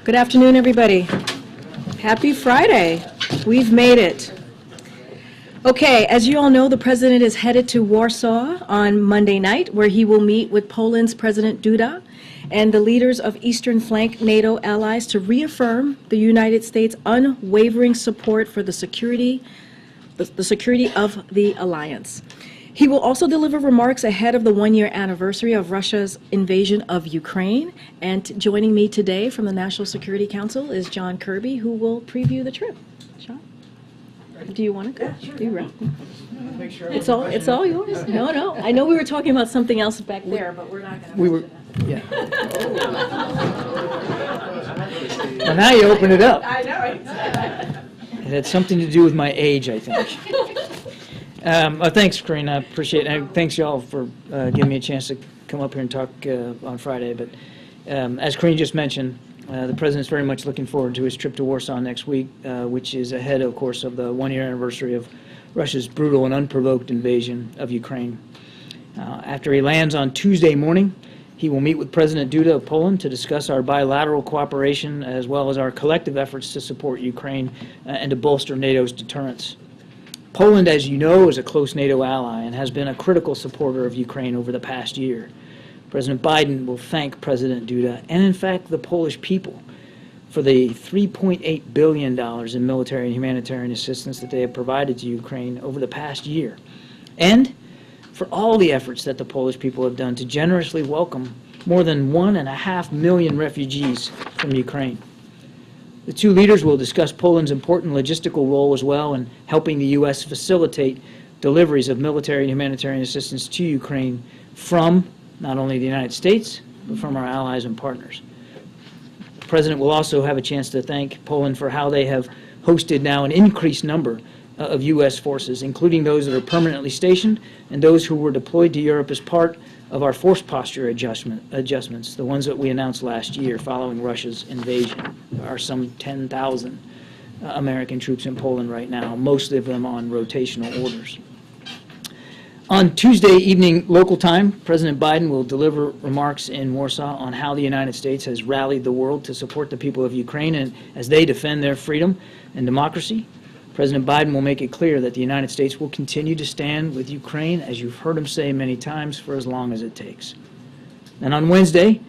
Good afternoon, everybody. Happy Friday. We've made it. Okay, as you all know, the President is headed to Warsaw on Monday night, where he will meet with Poland's President Duda and the leaders of Eastern Flank NATO allies to reaffirm the United States' unwavering support for the security of the alliance. He will also deliver remarks ahead of the one-year anniversary of Russia's invasion of Ukraine. And joining me today from the National Security Council is John Kirby, who will preview the trip. John, do you want to go? Yeah, sure. Do you it's all yours. No. I know we were talking about something else back there, but we're not going to. Yeah. Well, now you open it up. I know, right? It had something to do with my age, I think. Thanks, Karine. I appreciate it. And thanks, y'all, for giving me a chance to come up here and talk on Friday. But as Karine just mentioned, the President's very much looking forward to his trip to Warsaw next week, which is ahead, of course, of the one-year anniversary of Russia's brutal and unprovoked invasion of Ukraine. After he lands on Tuesday morning, he will meet with President Duda of Poland to discuss our bilateral cooperation as well as our collective efforts to support Ukraine and to bolster NATO's deterrence. Poland, as you know, is a close NATO ally and has been a critical supporter of Ukraine over the past year. President Biden will thank President Duda and, in fact, the Polish people for the $3.8 billion in military and humanitarian assistance that they have provided to Ukraine over the past year, and for all the efforts that the Polish people have done to generously welcome more than 1.5 million refugees from Ukraine. The two leaders will discuss Poland's important logistical role as well in helping the U.S. facilitate deliveries of military and humanitarian assistance to Ukraine from not only the United States, but from our allies and partners. The President will also have a chance to thank Poland for how they have hosted now an increased number of U.S. forces, including those that are permanently stationed and those who were deployed to Europe as part of our force posture adjustments, the ones that we announced last year following Russia's invasion. There are some 10,000 American troops in Poland right now, most of them on rotational orders. On Tuesday evening local time, President Biden will deliver remarks in Warsaw on how the United States has rallied the world to support the people of Ukraine and as they defend their freedom and democracy. President Biden will make it clear that the United States will continue to stand with Ukraine, as you've heard him say many times, for as long as it takes. And on Wednesday,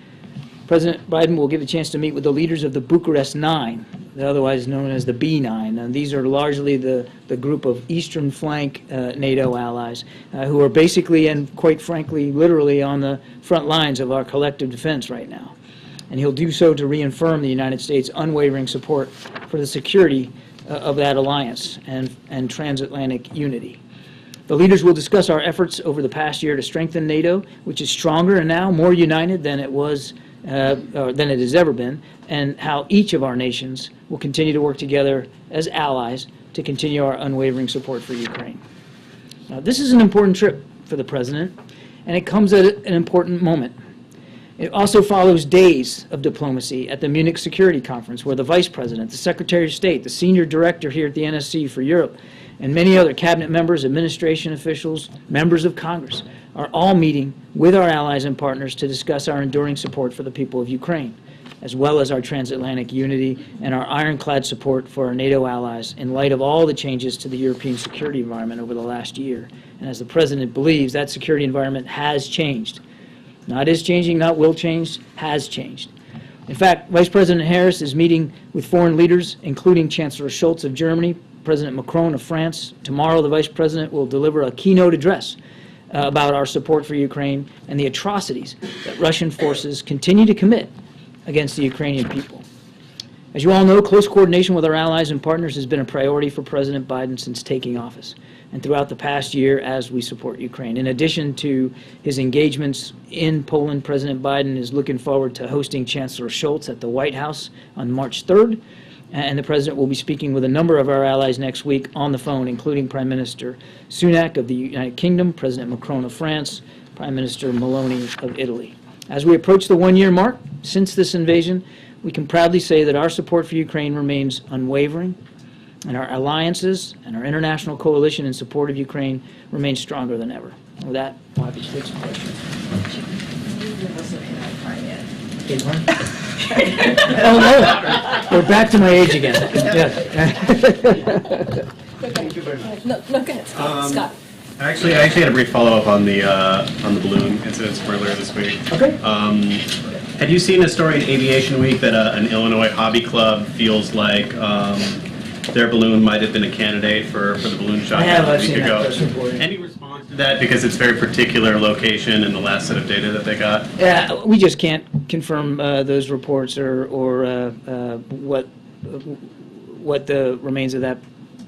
President Biden will give a chance to meet with the leaders of the Bucharest Nine, otherwise known as the B9. And these are largely the group of Eastern Flank NATO allies who are basically and quite frankly literally on the front lines of our collective defense right now. And he'll do so to reaffirm the United States' unwavering support for the security of that alliance and transatlantic unity. The leaders will discuss our efforts over the past year to strengthen NATO, which is stronger and now more united than it has ever been, and how each of our nations will continue to work together as allies to continue our unwavering support for Ukraine. Now, this is an important trip for the President, and it comes at an important moment. It also follows days of diplomacy at the Munich Security Conference, where the Vice President, the Secretary of State, the Senior Director here at the NSC for Europe, and many other cabinet members, administration officials, members of Congress are all meeting with our allies and partners to discuss our enduring support for the people of Ukraine, as well as our transatlantic unity and our ironclad support for our NATO allies in light of all the changes to the European security environment over the last year. And as the President believes, that security environment has changed. Not is changing, not will change, has changed. In fact, Vice President Harris is meeting with foreign leaders, including Chancellor Scholz of Germany, President Macron of France. Tomorrow, the Vice President will deliver a keynote address about our support for Ukraine and the atrocities that Russian forces continue to commit against the Ukrainian people. As you all know, close coordination with our allies and partners has been a priority for President Biden since taking office and throughout the past year as we support Ukraine. In addition to his engagements in Poland, President Biden is looking forward to hosting Chancellor Scholz at the White House on March 3rd, and the President will be speaking with a number of our allies next week on the phone, including Prime Minister Sunak of the United Kingdom, President Macron of France, Prime Minister Meloni of Italy. As we approach the one-year mark since this invasion, we can proudly say that our support for Ukraine remains unwavering, and our alliances and our international coalition in support of Ukraine remains stronger than ever. With that, I'll have you take some questions. Oh, no. We're back to my age again. Yeah. No, go ahead, Scott. Actually, I had a brief follow-up on the balloon incidents from earlier this week. Okay. Had you seen a story in Aviation Week that an Illinois hobby club feels like their balloon might have been a candidate for the balloon shot I've a week seen ago? that press report. Any response to that because it's very particular location and the last set of data that they got? Yeah, we just can't confirm those reports or what the remains of that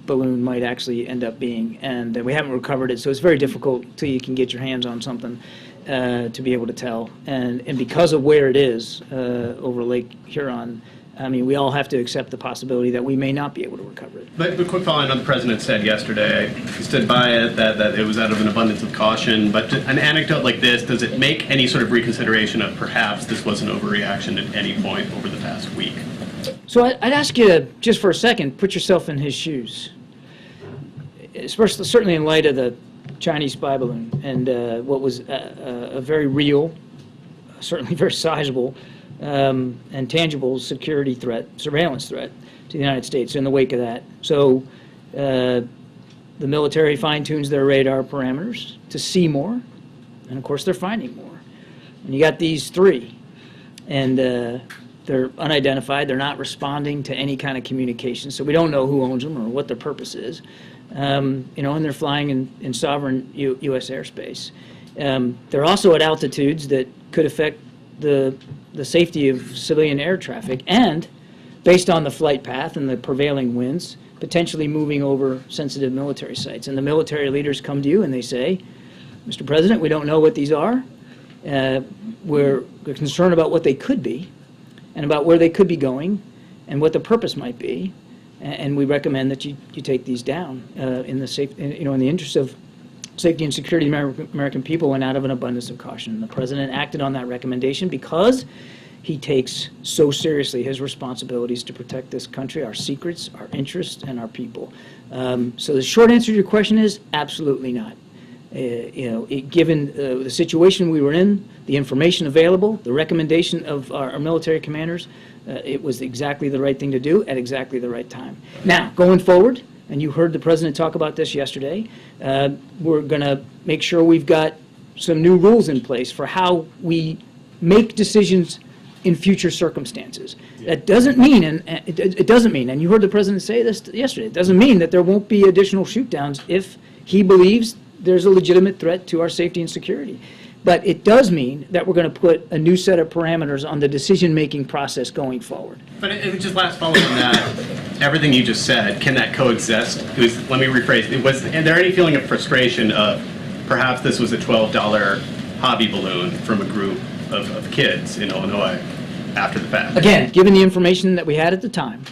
balloon might actually end up being, and we haven't recovered it, so it's very difficult till you can get your hands on something to be able to tell. And because of where it is over Lake Huron, I mean, we all have to accept the possibility that we may not be able to recover it. But quick follow on, the president said yesterday, he stood by it, that it was out of an abundance of caution. But an anecdote like this, does it make any sort of reconsideration of perhaps this was an overreaction at any point over the past week? So I'd ask you to, just for a second, put yourself in his shoes. Especially, certainly in light of the Chinese spy balloon and what was a very real, certainly very sizable, and tangible security threat, surveillance threat to the United States in the wake of that. So the military fine-tunes their radar parameters to see more, and of course they're finding more. And you got these three, and they're unidentified, they're not responding to any kind of communication, so we don't know who owns them or what their purpose is. And they're flying in sovereign U.S. airspace. They're also at altitudes that could affect the safety of civilian air traffic, and based on the flight path and the prevailing winds, potentially moving over sensitive military sites. And the military leaders come to you and they say, Mr. President, we don't know what these are. We're concerned about what they could be and about where they could be going and what the purpose might be. And we recommend that you take these down in the interest of safety and security of the American people and out of an abundance of caution. And the President acted on that recommendation because he takes so seriously his responsibilities to protect this country, our secrets, our interests, and our people. So the short answer to your question is absolutely not. Given the situation we were in, the information available, the recommendation of our military commanders, it was exactly the right thing to do at exactly the right time. Now, going forward, and you heard the President talk about this yesterday, we're going to make sure we've got some new rules in place for how we make decisions in future circumstances. That doesn't mean, it doesn't mean, and you heard the President say this yesterday, it doesn't mean that there won't be additional shoot-downs if he believes there's a legitimate threat to our safety and security. But it does mean that we're going to put a new set of parameters on the decision-making process going forward. But it just last follow on that, everything you just said, can that coexist? Let me rephrase. And there any feeling of frustration of perhaps this was a $12 hobby balloon from a group of kids in Illinois after the fact? Again, given the information that we had at the time,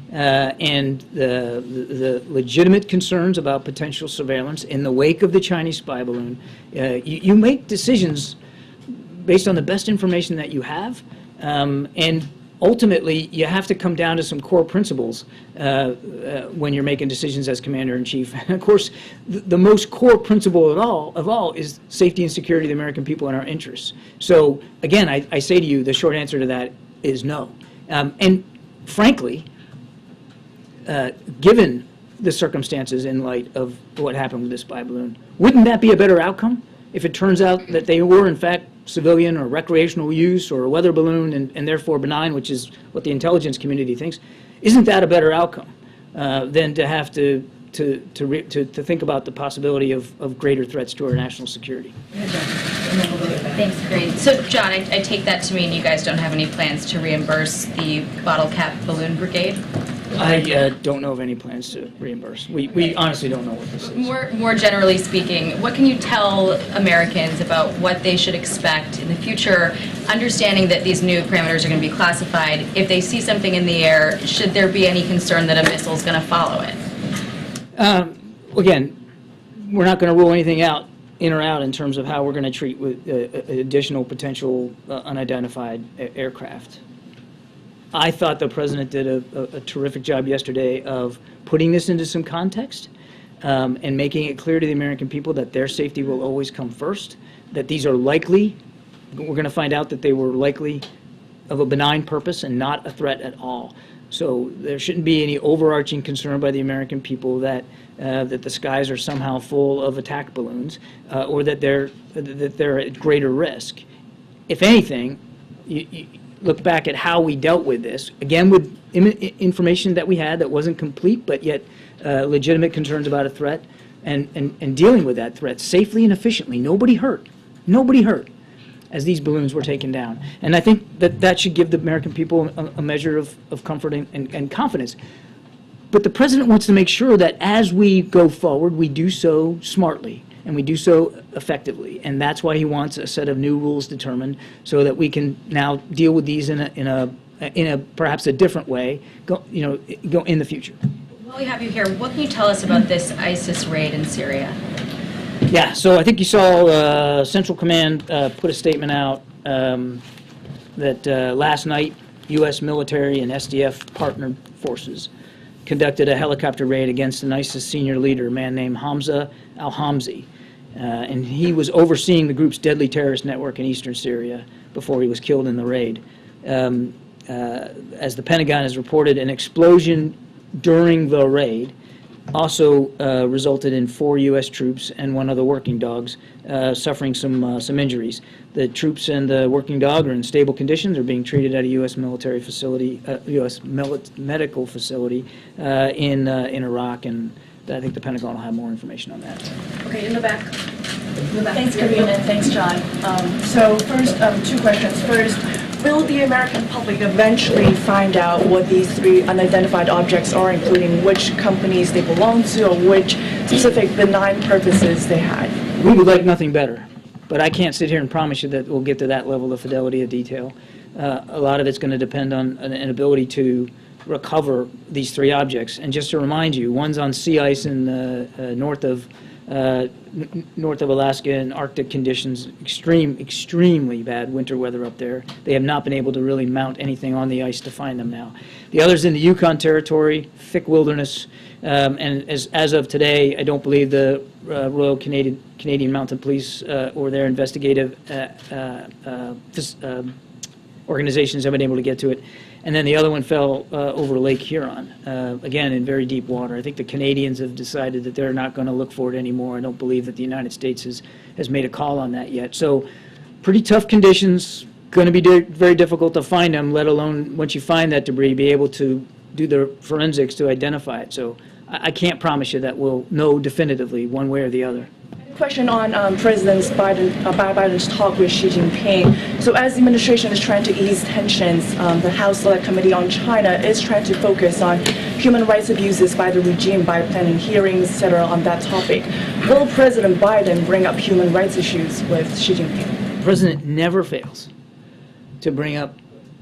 and the legitimate concerns about potential surveillance in the wake of the Chinese spy balloon, you make decisions based on the best information that you have, and ultimately you have to come down to some core principles when you're making decisions as Commander-in-Chief. And of course, the most core principle of all is safety and security of the American people and our interests. So again, I say to you, the short answer to that is no. And frankly, given the circumstances in light of what happened with this spy balloon, wouldn't that be a better outcome if it turns out that they were in fact civilian or recreational use or a weather balloon and therefore benign, which is what the intelligence community thinks? Isn't that a better outcome than to have to think about the possibility of greater threats to our national security? Thanks, Karine. So, John, I take that to mean you guys don't have any plans to reimburse the bottle cap balloon brigade? I don't know of any plans to reimburse. We honestly don't know what this is. More generally speaking, what can you tell Americans about what they should expect in the future, understanding that these new parameters are going to be classified? If they see something in the air, should there be any concern that a missile is going to follow it? Again, we're not going to rule anything out, in or out, in terms of how we're going to treat with additional potential unidentified aircraft. I thought the President did a terrific job yesterday of putting this into some context and making it clear to the American people that their safety will always come first, that these are likely, we're going to find out that they were likely of a benign purpose and not a threat at all. So there shouldn't be any overarching concern by the American people that the skies are somehow full of attack balloons or that they're at greater risk. If anything, you look back at how we dealt with this, again with information that we had that wasn't complete, but yet legitimate concerns about a threat, and dealing with that threat safely and efficiently. Nobody hurt as these balloons were taken down. And I think that should give the American people a measure of comfort and confidence. But the president wants to make sure that as we go forward, we do so smartly and we do so effectively. And that's why he wants a set of new rules determined so that we can now deal with these in a perhaps a different way, go in the future. While we have you here, what can you tell us about this ISIS raid in Syria? Yeah, so I think you saw Central Command put a statement out that last night U.S. military and SDF partnered forces conducted a helicopter raid against an ISIS senior leader, a man named Hamza al-Hamzi. And he was overseeing the group's deadly terrorist network in eastern Syria before he was killed in the raid. As the Pentagon has reported, an explosion during the raid also resulted in 4 U.S. troops and 1 other working dogs suffering some injuries. The troops and the working dog are in stable conditions, are being treated at a U.S. military facility, U.S. medical facility in Iraq, and I think the Pentagon will have more information on that. Okay, in the back. Thanks, Karine, and thanks, John. So first, 2 questions. First, will the American public eventually find out what these 3 unidentified objects are, including which companies they belong to or which specific benign purposes they had? We would like nothing better, but I can't sit here and promise you that we'll get to that level of fidelity of detail. A lot of it's going to depend on an ability to recover these 3 objects. And just to remind you, one's on sea ice in the north of Alaska in Arctic conditions, extremely bad winter weather up there. They have not been able to really mount anything on the ice to find them now. The other's in the Yukon Territory, thick wilderness, and as of today, I don't believe the Royal Canadian Mounted Police or their investigative organizations have been able to get to it. And then the other one fell over Lake Huron, again in very deep water. I think the Canadians have decided that they're not going to look for it anymore. I don't believe that the United States has made a call on that yet. So pretty tough conditions, going to be very difficult to find them, let alone once you find that debris, be able to do the forensics to identify it. So I can't promise you that we'll know definitively one way or the other. Question on President Biden's talk with Xi Jinping. So as the administration is trying to ease tensions, the House Select Committee on China is trying to focus on human rights abuses by the regime by planning hearings, etc. on that topic. Will President Biden bring up human rights issues with Xi Jinping? The president never fails to bring up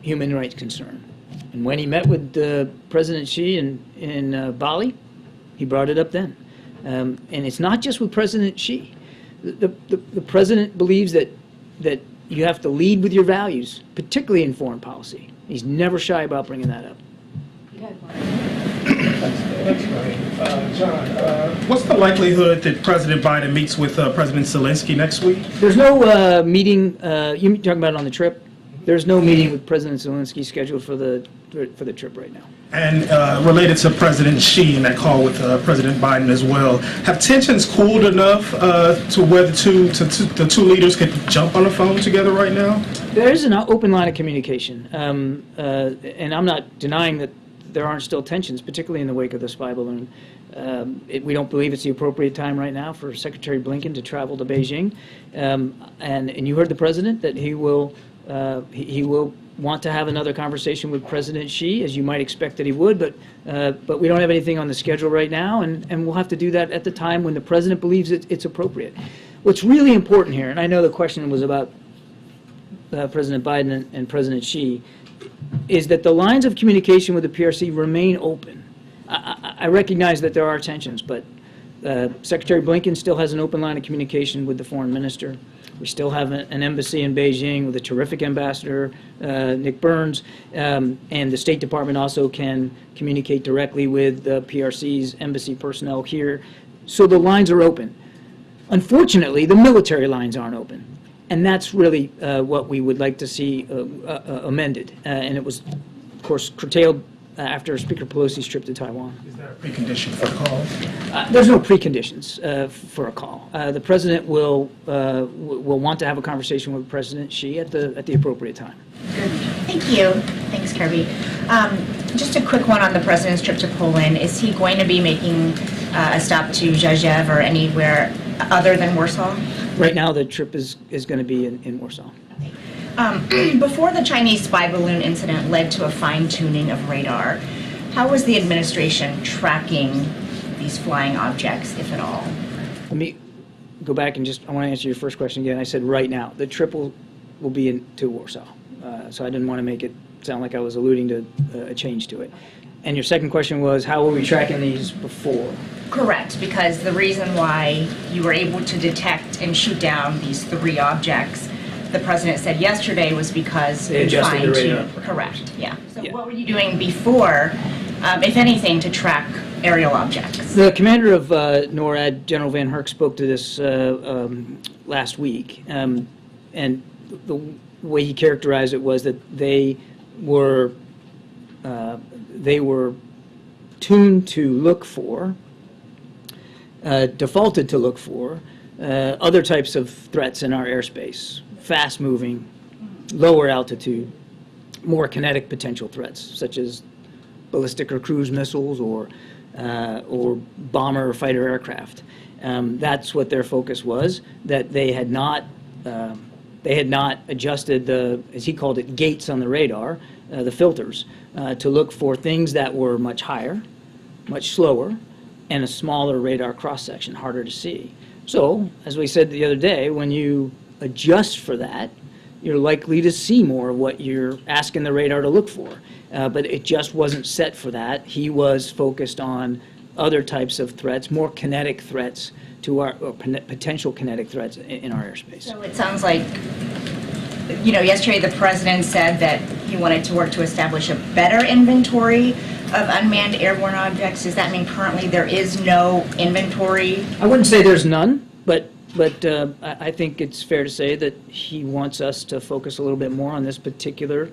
human rights concern. And when he met with President Xi in Bali, he brought it up then. And it's not just with President Xi. The president believes that you have to lead with your values, particularly in foreign policy. He's never shy about bringing that up. Thanks, Karine. John, what's the likelihood that President Biden meets with President Zelensky next week? There's no meeting. You're talking about on the trip? There's no meeting with President Zelensky scheduled for the trip right now. And related to President Xi and that call with President Biden as well, have tensions cooled enough to where the two leaders could jump on the phone together right now? There's an open line of communication, and I'm not denying that there aren't still tensions, particularly in the wake of the spy balloon. We don't believe it's the appropriate time right now for Secretary Blinken to travel to Beijing, and you heard the president that he will want to have another conversation with President Xi, as you might expect that he would, but we don't have anything on the schedule right now, and we'll have to do that at the time when the president believes it's appropriate. What's really important here, and I know the question was about President Biden and President Xi, is that the lines of communication with the PRC remain open. I recognize that there are tensions, but Secretary Blinken still has an open line of communication with the foreign minister. We still have an embassy in Beijing with a terrific ambassador, Nick Burns, and the State Department also can communicate directly with the PRC's embassy personnel here. So the lines are open. Unfortunately, the military lines aren't open. And that's really what we would like to see amended. And it was, of course, curtailed after Speaker Pelosi's trip to Taiwan. Is that a precondition for the call? There's no preconditions for a call. The president will want to have a conversation with President Xi at the appropriate time. Thank you. Thanks, Kirby. Just a quick one on the president's trip to Poland. Is he going to be making a stop to Rzeszów or anywhere other than Warsaw? Right now, the trip is going to be in Warsaw. Before the Chinese spy balloon incident led to a fine-tuning of radar, how was the administration tracking these flying objects, if at all? Let me go back and I want to answer your first question again. I said right now. The trip will be to Warsaw. So I didn't want to make it sound like I was alluding to a change to it. And your second question was, how were we tracking these before? Correct, because the reason why you were able to detect and shoot down these 3 objects, the president said yesterday, was because they adjusted the radar. Correct, yeah. So Yeah. what were you doing before, if anything, to track aerial objects? The commander of NORAD, General Van Herk, spoke to this last week, and the way he characterized it was that they were tuned to look for, defaulted to look for, other types of threats in our airspace, fast-moving, lower altitude, more kinetic potential threats, such as ballistic or cruise missiles or bomber or fighter aircraft. That's what their focus was, that they had not adjusted the, as he called it, gates on the radar, the filters, to look for things that were much higher, much slower, and a smaller radar cross-section, harder to see. So, as we said the other day, when you adjust for that, you're likely to see more of what you're asking the radar to look for. But it just wasn't set for that. He was focused on other types of threats, more kinetic threats to our, or potential kinetic threats in our airspace. So it sounds like, you know, yesterday the president said that he wanted to work to establish a better inventory of unmanned airborne objects. Does that mean currently there is no inventory? I wouldn't say there's none, but I think it's fair to say that he wants us to focus a little bit more on this particular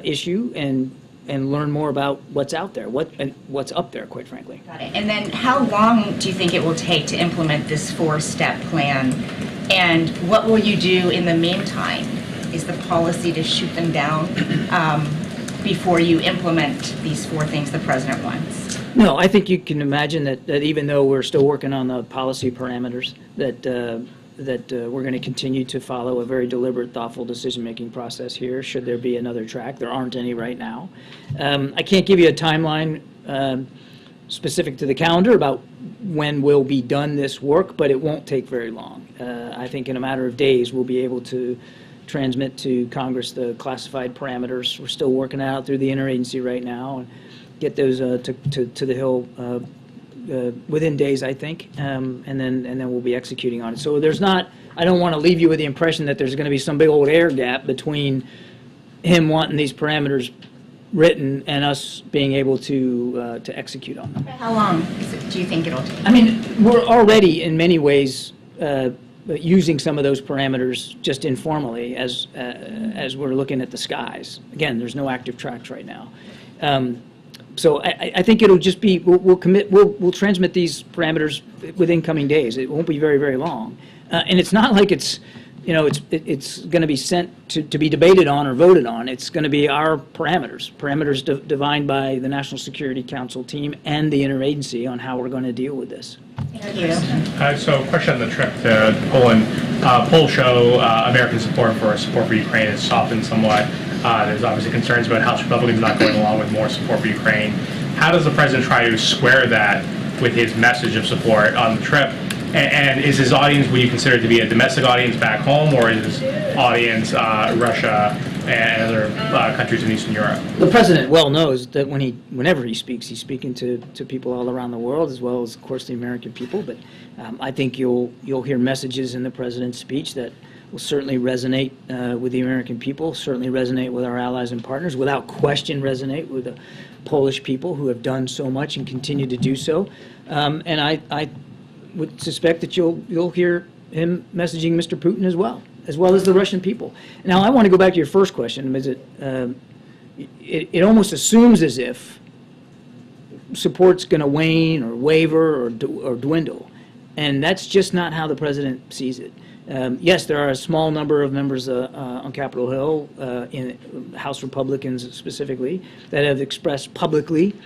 issue and learn more about what's out there, what's up there, quite frankly. Got it. And then how long do you think it will take to implement this 4-step plan? And what will you do in the meantime? Is the policy to shoot them down before you implement these 4 things the president wants? No, I think you can imagine that even though we're still working on the policy parameters, that we're going to continue to follow a very deliberate, thoughtful decision-making process here, should there be another track. There aren't any right now. I can't give you a timeline specific to the calendar about when we'll be done this work, but it won't take very long. I think in a matter of days we'll be able to transmit to Congress the classified parameters. We're still working out through the interagency right now and get those to the Hill within days, I think, and then we'll be executing on it. So there's not, I don't want to leave you with the impression that there's going to be some big old air gap between him wanting these parameters written and us being able to execute on them. How long do you think it'll take? I mean, we're already in many ways using some of those parameters just informally as we're looking at the skies. Again, there's no active tracks right now. So I think it'll just be, we'll transmit these parameters within coming days. It won't be very, very long. And it's not like it's, you know, it's going to be sent to be debated on or voted on. It's going to be our parameters defined by the National Security Council team and the interagency on how we're going to deal with this. Thank you. So, question on the trip to Poland. Polls show American support for Ukraine has softened somewhat. There's obviously concerns about House Republicans not going along with more support for Ukraine. How does the president try to square that with his message of support on the trip? And is his audience, would you consider to be a domestic audience back home, or is his audience Russia and other countries in Eastern Europe? The president well knows that whenever he speaks, he's speaking to people all around the world, as well as, of course, the American people. But I think you'll hear messages in the president's speech that will certainly resonate with the American people, certainly resonate with our allies and partners, without question resonate with the Polish people who have done so much and continue to do so. And I would suspect that you'll hear him messaging Mr. Putin as well. as well as the Russian people. Now, I want to go back to your first question. Is it almost assumes as if support's going to wane or waver or dwindle, and that's just not how the president sees it. Yes, there are a small number of members on Capitol Hill, in House Republicans specifically, that have expressed publicly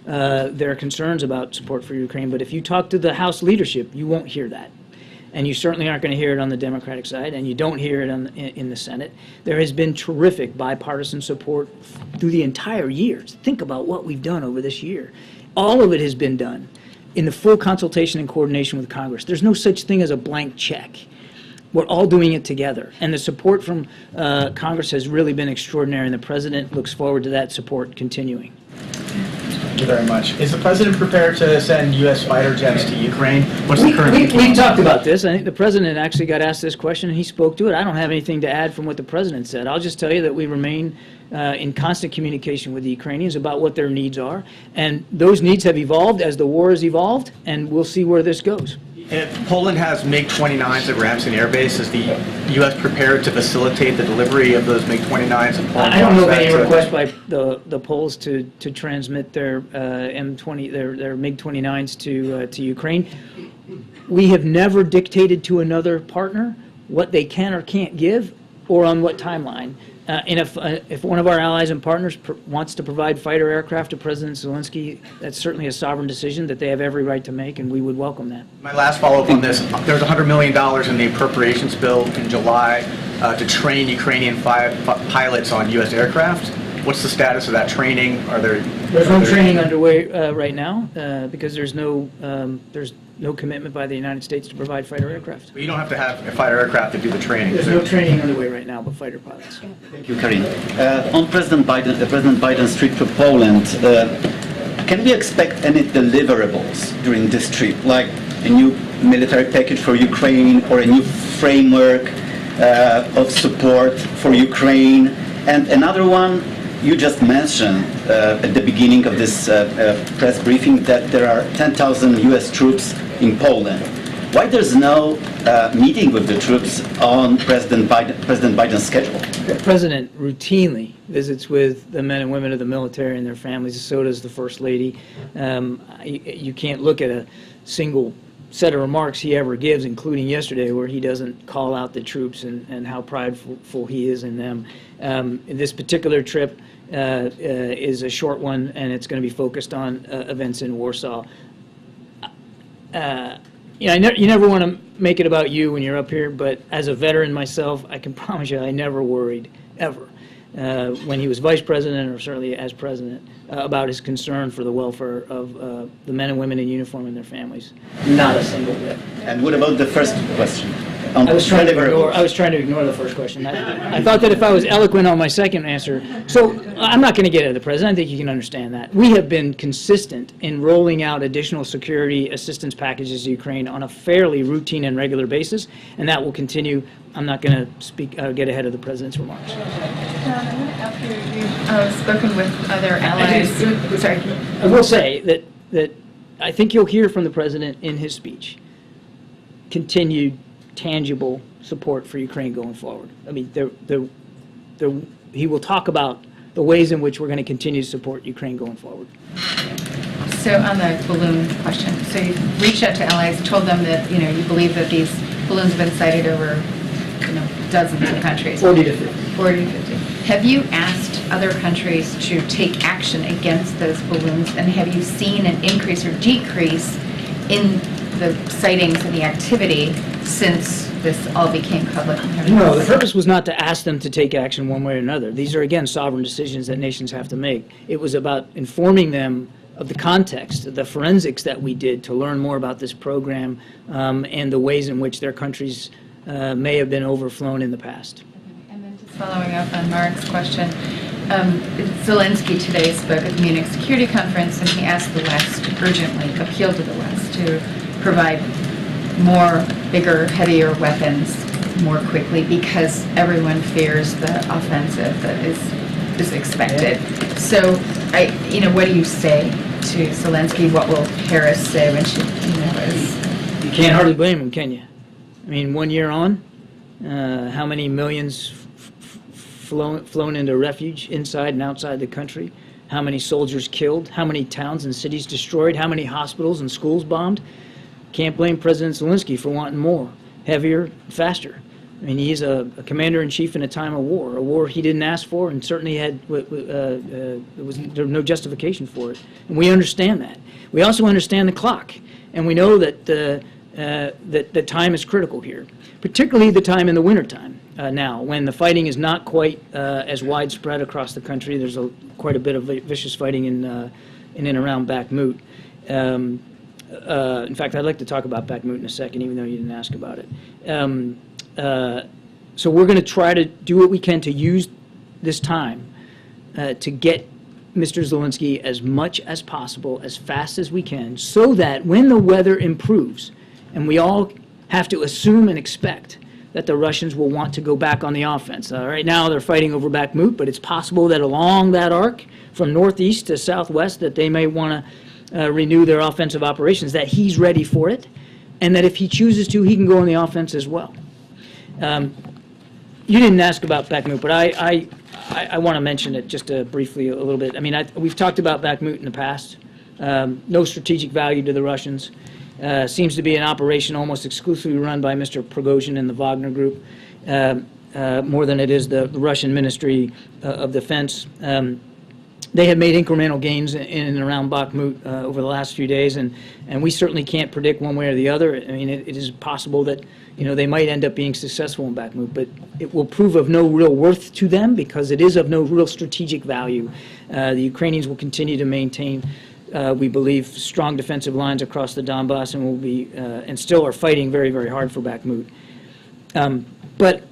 their concerns about support for Ukraine. But if you talk to the House leadership, you won't hear that. And you certainly aren't going to hear it on the Democratic side, and you don't hear it in the Senate. There has been terrific bipartisan support through the entire year. Think about what we've done over this year. All of it has been done in the full consultation and coordination with Congress. There's no such thing as a blank check. We're all doing it together. And the support from Congress has really been extraordinary, and the President looks forward to that support continuing. Thank you very much. Is the President prepared to send U.S. fighter jets to Ukraine? What's the current We thinking? talked about this. I think the President actually got asked this question, and he spoke to it. I don't have anything to add from what the President said. I'll just tell you that we remain in constant communication with the Ukrainians about what their needs are. And those needs have evolved as the war has evolved, and we'll see where this goes. If Poland has MiG-29s at Ramstein Air Base, is the U.S. prepared to facilitate the delivery of those MiG-29s? And Poland I don't know of wants any that to- request by the Poles to transmit their M20 their MiG-29s to Ukraine. We have never dictated to another partner what they can or can't give, or on what timeline. And if one of our allies and partners wants to provide fighter aircraft to President Zelensky, that's certainly a sovereign decision that they have every right to make, and we would welcome that. My last follow-up on this, there's $100 million in the appropriations bill in July to train Ukrainian pilots on U.S. aircraft. What's the status of that training? There's no training underway right now because there's no commitment by the United States to provide fighter aircraft. But you don't have to have a fighter aircraft to do the training. There's no training underway right now, but fighter pilots. Thank you, Karine. On President Biden's trip to Poland, can we expect any deliverables during this trip, like a new military package for Ukraine or a new framework of support for Ukraine? And another one, you just mentioned at the beginning of this press briefing that there are 10,000 U.S. troops in Poland. Why there's no meeting with the troops on President Biden's schedule? The President routinely visits with the men and women of the military and their families. So does the First Lady. You can't look at a single set of remarks he ever gives, including yesterday, where he doesn't call out the troops and how prideful he is in them. This particular trip is a short one, and it's going to be focused on events in Warsaw. You never want to make it about you when you're up here, but as a veteran myself, I can promise you I never worried, ever, when he was vice president or certainly as president, about his concern for the welfare of the men and women in uniform and their families. Not a single bit. And what about the first question? I was trying to ignore the first question. I thought that if I was eloquent on my second answer, so I'm not going to get at the president. I think you can understand that. We have been consistent in rolling out additional security assistance packages to Ukraine on a fairly routine and regular basis, and that will continue. I'm not going to get ahead of the president's remarks. You've spoken with other allies. Sorry. I will say that I think you'll hear from the president in his speech continued tangible support for Ukraine going forward. I mean, he will talk about the ways in which we're going to continue to support Ukraine going forward. So on the balloon question, so you've reached out to allies, told them that you believe that these balloons have been sighted over dozens of countries. 40 to 50. 40 to 50. Have you asked other countries to take action against those balloons, and have you seen an increase or decrease in the sightings and the activity since this all became public? No, the purpose was not to ask them to take action one way or another. These are, again, sovereign decisions that nations have to make. It was about informing them of the context, the forensics that we did to learn more about this program and the ways in which their countries may have been overflown in the past. And then just following up on Mark's question, Zelensky today spoke at the Munich Security Conference, and he asked the West, urgently appealed to the West to provide more, bigger, heavier weapons more quickly because everyone fears the offensive that is expected. So, what do you say to Zelensky? What will Harris say when she, is? You can't hardly blame him, can you? I mean, 1 year on, how many millions flown into refuge inside and outside the country, how many soldiers killed, how many towns and cities destroyed, how many hospitals and schools bombed. Can't blame President Zelensky for wanting more, heavier, faster. I mean, he's a commander-in-chief in a time of war, a war he didn't ask for, and certainly there was no justification for it. And we understand that. We also understand the clock, and we know that that time is critical here, particularly the time in the wintertime now, when the fighting is not quite as widespread across the country. There's quite a bit of vicious fighting in and around Bakhmut. In fact, I'd like to talk about Bakhmut in a second, even though you didn't ask about it. So we're going to try to do what we can to use this time to get Mr. Zelensky as much as possible, as fast as we can, so that when the weather improves, and we all have to assume and expect that the Russians will want to go back on the offense. Right now they're fighting over Bakhmut, but it's possible that along that arc, from northeast to southwest, that they may want to renew their offensive operations, that he's ready for it, and that if he chooses to, he can go on the offense as well. You didn't ask about Bakhmut, but I want to mention it just briefly a little bit. I mean, we've talked about Bakhmut in the past. No strategic value to the Russians. Seems to be an operation almost exclusively run by Mr. Prigozhin and the Wagner Group, more than it is the Russian Ministry of Defense. They have made incremental gains in and around Bakhmut over the last few days, and we certainly can't predict one way or the other. I mean, it is possible that they might end up being successful in Bakhmut, but it will prove of no real worth to them because it is of no real strategic value. The Ukrainians will continue to maintain, we believe, strong defensive lines across the Donbass, and will be and still are fighting very, very hard for Bakhmut. But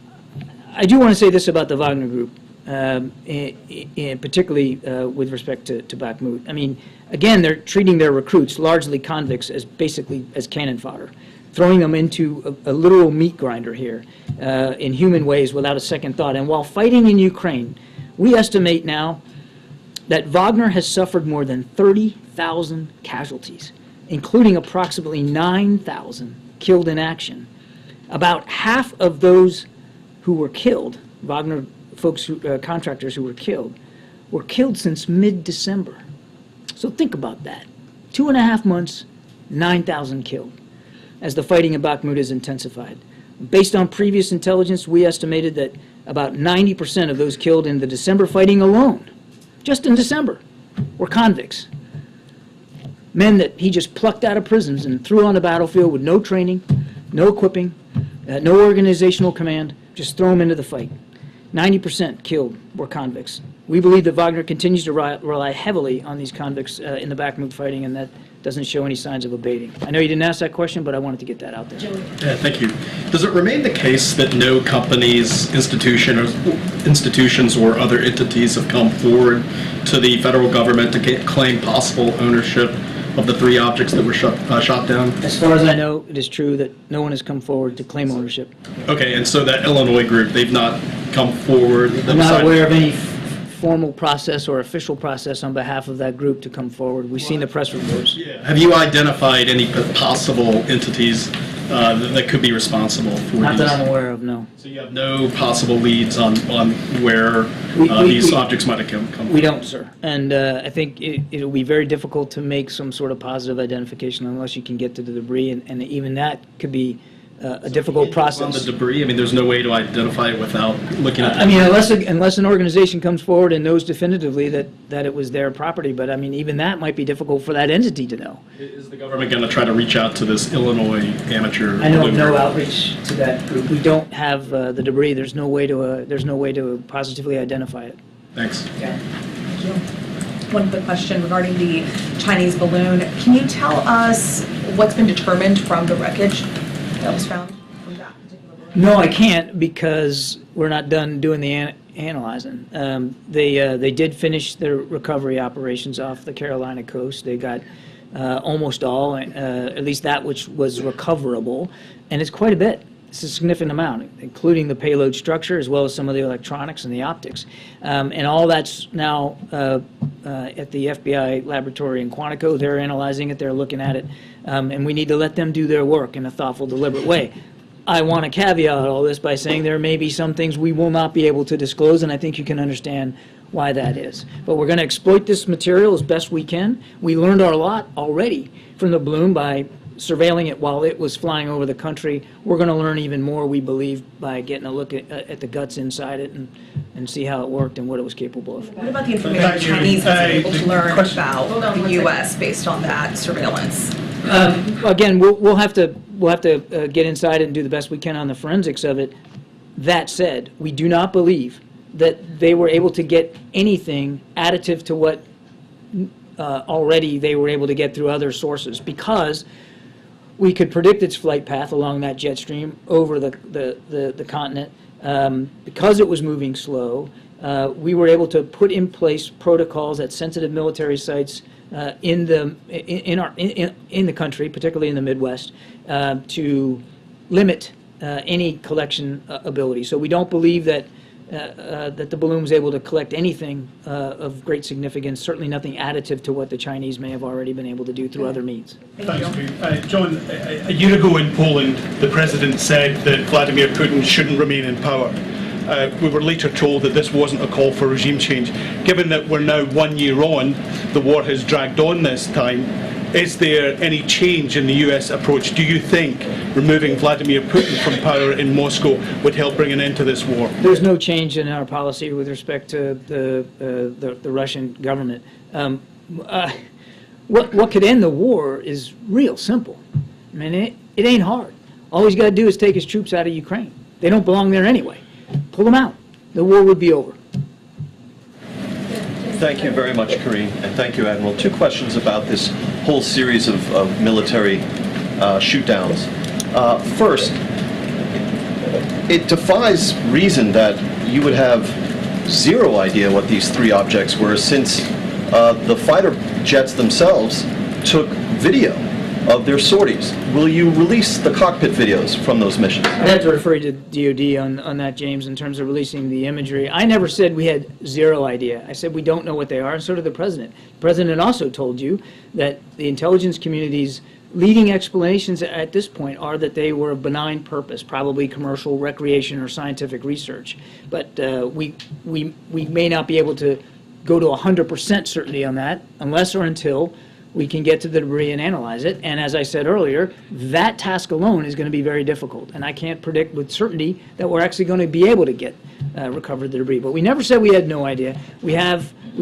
I do want to say this about the Wagner Group. Particularly with respect to Bakhmut. I mean, again, they're treating their recruits, largely convicts, as basically as cannon fodder, throwing them into a literal meat grinder here in human ways without a second thought. And while fighting in Ukraine, we estimate now that Wagner has suffered more than 30,000 casualties, including approximately 9,000 killed in action. About half of those who were killed, Wagner folks, contractors who were killed since mid-December. So think about that. 2.5 months, 9,000 killed, as the fighting in Bakhmut has intensified. Based on previous intelligence, we estimated that about 90% of those killed in the December fighting alone, just in December, were convicts. Men that he just plucked out of prisons and threw on the battlefield with no training, no equipping, no organizational command, just throw them into the fight. 90% killed were convicts. We believe that Wagner continues to rely heavily on these convicts in the Bakhmut fighting, and that doesn't show any signs of abating. I know you didn't ask that question, but I wanted to get that out there. Yeah, thank you. Does it remain the case that no companies, institutions, or other entities have come forward to the federal government to claim possible ownership of the 3 objects that were shot down? As far as I know, it is true that no one has come forward to claim ownership. Okay, and so that Illinois group, they've not come forward? I'm not aware of any formal process or official process on behalf of that group to come forward. We've seen the press reports. Yeah. Have you identified any possible entities that could be responsible for Not these? that I'm aware of, no. So you have no possible leads on where these objects might have come from? We don't, sir. And I think it'll be very difficult to make some sort of positive identification unless you can get to the debris, and even that could be a difficult process. On the debris, I mean, there's no way to identify it without looking at the I mean, unless an organization comes forward and knows definitively that it was their property, but I mean, even that might be difficult for that entity to know. Is the government going to try to reach out to this Illinois amateur? I know of no outreach to that group. We don't have the debris. There's no way to positively identify it. Thanks. Yeah. Thank you. One quick question regarding the Chinese balloon. Can you tell us what's been determined from the wreckage that was found from that particular balloon? No, I can't because we're not done doing the analyzing. They did finish their recovery operations off the Carolina coast. They got almost all, at least that which was recoverable, and it's quite a bit. It's a significant amount, including the payload structure as well as some of the electronics and the optics. And all that's now at the FBI laboratory in Quantico. They're analyzing it, they're looking at it, and we need to let them do their work in a thoughtful, deliberate way. I want to caveat all this by saying there may be some things we will not be able to disclose, and I think you can understand why that is. But we're going to exploit this material as best we can. We learned our lot already from the balloon by surveilling it while it was flying over the country. We're going to learn even more, we believe, by getting a look at the guts inside it and see how it worked and what it was capable of. What about the information the Chinese was able to learn about the U.S. based on that surveillance? Again, we'll have to get inside it and do the best we can on the forensics of it. That said, we do not believe that they were able to get anything additive to what already they were able to get through other sources, because we could predict its flight path along that jet stream over the continent. Because it was moving slow, we were able to put in place protocols at sensitive military sites in the country, particularly in the Midwest, to limit any collection ability. So we don't believe that the balloon was able to collect anything of great significance, certainly nothing additive to what the Chinese may have already been able to do through other means. Thanks, John. A year ago in Poland, the president said that Vladimir Putin shouldn't remain in power. We were later told that this wasn't a call for regime change. Given that we're now 1 year on, the war has dragged on this time, is there any change in the US approach? Do you think removing Vladimir Putin from power in Moscow would help bring an end to this war? There's no change in our policy with respect to the Russian government. What could end the war is real simple. I mean, it ain't hard. All he's got to do is take his troops out of Ukraine. They don't belong there anyway. Pull them out. The war would be over. Thank you very much, Karine, and thank you, Admiral. Two questions about this whole series of military shoot-downs. First, it defies reason that you would have zero idea what these three objects were, since the fighter jets themselves took video of their sorties. Will you release the cockpit videos from those missions? I'd have to refer you to DOD on that, James, in terms of releasing the imagery. I never said we had zero idea. I said we don't know what they are, and so did the President. The President also told you that the intelligence community's leading explanations at this point are that they were of benign purpose, probably commercial, recreation, or scientific research. But we may not be able to go to 100% certainty on that unless or until we can get to the debris and analyze it. And as I said earlier, that task alone is going to be very difficult. And I can't predict with certainty that we're actually going to be able to get recover the debris. But we never said we had no idea. We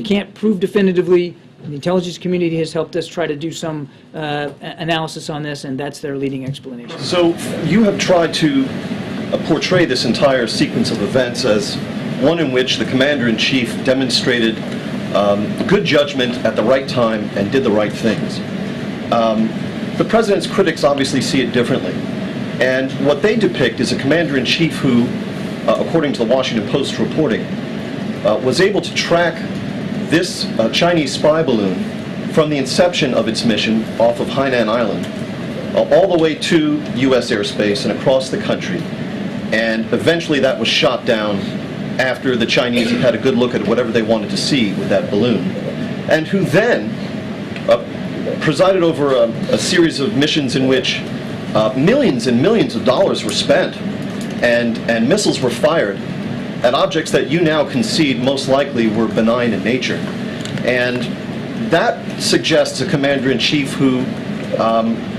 can't prove definitively. The intelligence community has helped us try to do some analysis on this, and that's their leading explanation. So you have tried to portray this entire sequence of events as one in which the commander-in-chief demonstrated good judgment at the right time and did the right things. The president's critics obviously see it differently. And what they depict is a commander-in-chief who, according to the Washington Post reporting, was able to track this Chinese spy balloon from the inception of its mission off of Hainan Island all the way to U.S. airspace and across the country. And eventually that was shot down after the Chinese had a good look at whatever they wanted to see with that balloon, and who then presided over a series of missions in which millions and millions of dollars were spent and missiles were fired at objects that you now concede most likely were benign in nature. And that suggests a commander-in-chief who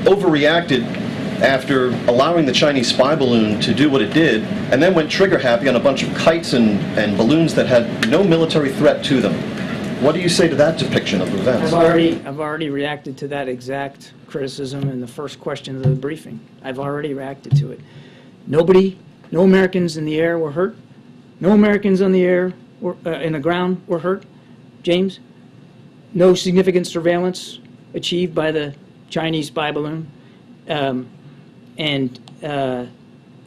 overreacted after allowing the Chinese spy balloon to do what it did, and then went trigger-happy on a bunch of kites and balloons that had no military threat to them. What do you say to that depiction of events? I've already reacted to that exact criticism in the first question of the briefing. I've already reacted to it. No Americans in the air were hurt. No Americans on the air in the ground were hurt. James, no significant surveillance achieved by the Chinese spy balloon. And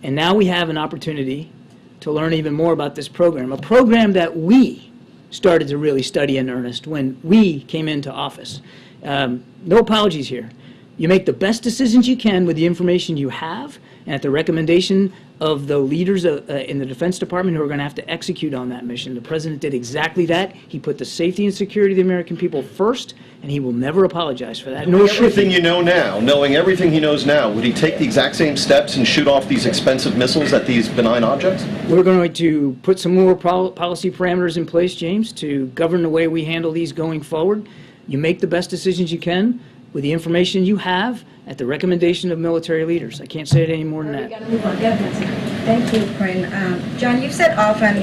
now we have an opportunity to learn even more about this program, a program that we started to really study in earnest when we came into office. No apologies here. You make the best decisions you can with the information you have and at the recommendation of the leaders in the Defense Department who are going to have to execute on that mission. The President did exactly that. He put the safety and security of the American people first, and he will never apologize for that. Nor should Everything he. you know now, knowing everything he knows now, would he take the exact same steps and shoot off these expensive missiles at these benign objects? We're going to put some more policy parameters in place, James, to govern the way we handle these going forward. You make the best decisions you can with the information you have at the recommendation of military leaders. I can't say it any more than that. Thank you, Karine. John, you've said often,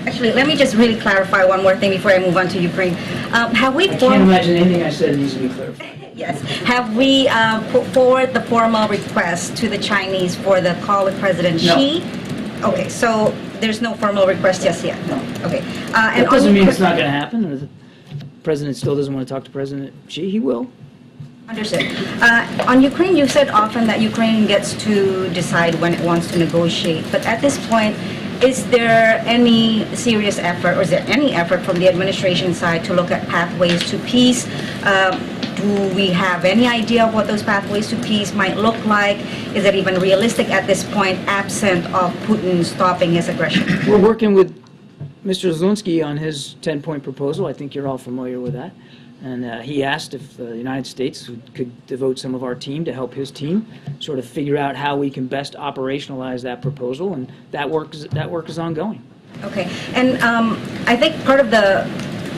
actually, let me just really clarify one more thing before I move on to Ukraine. Have we I can't imagine anything I said needs to be clarified. Yes. Have we put forward the formal request to the Chinese for the call with President Xi? Okay, so there's no formal request just yet? No. Okay. That doesn't mean it's not going to happen. Or the President still doesn't want to talk to President Xi. He will. Understood. On Ukraine, you said often that Ukraine gets to decide when it wants to negotiate. But at this point, is there any serious effort, or is there any effort from the administration side to look at pathways to peace? Do we have any idea of what those pathways to peace might look like? Is it even realistic at this point, absent of Putin stopping his aggression? We're working with Mr. Zelensky on his 10-point proposal. I think you're all familiar with that. And he asked if the United States could devote some of our team to help his team sort of figure out how we can best operationalize that proposal, and that work is ongoing. Okay, and I think part of the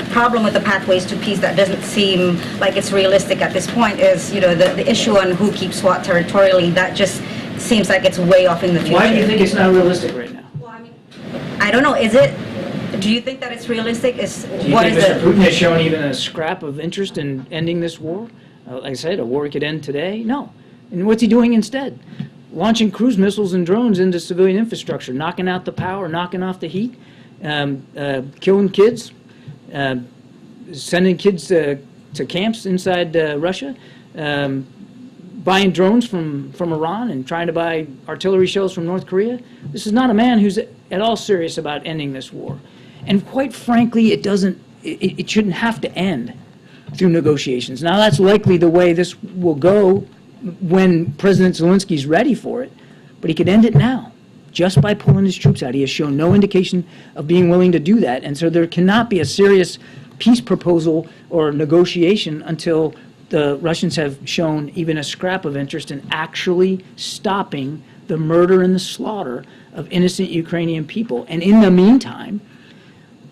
problem with the pathways to peace that doesn't seem like it's realistic at this point is, the issue on who keeps what territorially. That just seems like it's way off in the future. Why do you think it's not realistic right now? Well, I mean, I don't know. Is it? Do you think that it's realistic? Do you think Mr. Putin has shown even a scrap of interest in ending this war? Like I said, a war could end today? No. And what's he doing instead? Launching cruise missiles and drones into civilian infrastructure, knocking out the power, knocking off the heat, killing kids, sending kids to camps inside Russia, buying drones from Iran and trying to buy artillery shells from North Korea. This is not a man who's at all serious about ending this war. And quite frankly, it shouldn't have to end through negotiations. Now, that's likely the way this will go when President Zelensky's ready for it, but he could end it now, just by pulling his troops out. He has shown no indication of being willing to do that, and so there cannot be a serious peace proposal or negotiation until the Russians have shown even a scrap of interest in actually stopping the murder and the slaughter of innocent Ukrainian people. And in the meantime,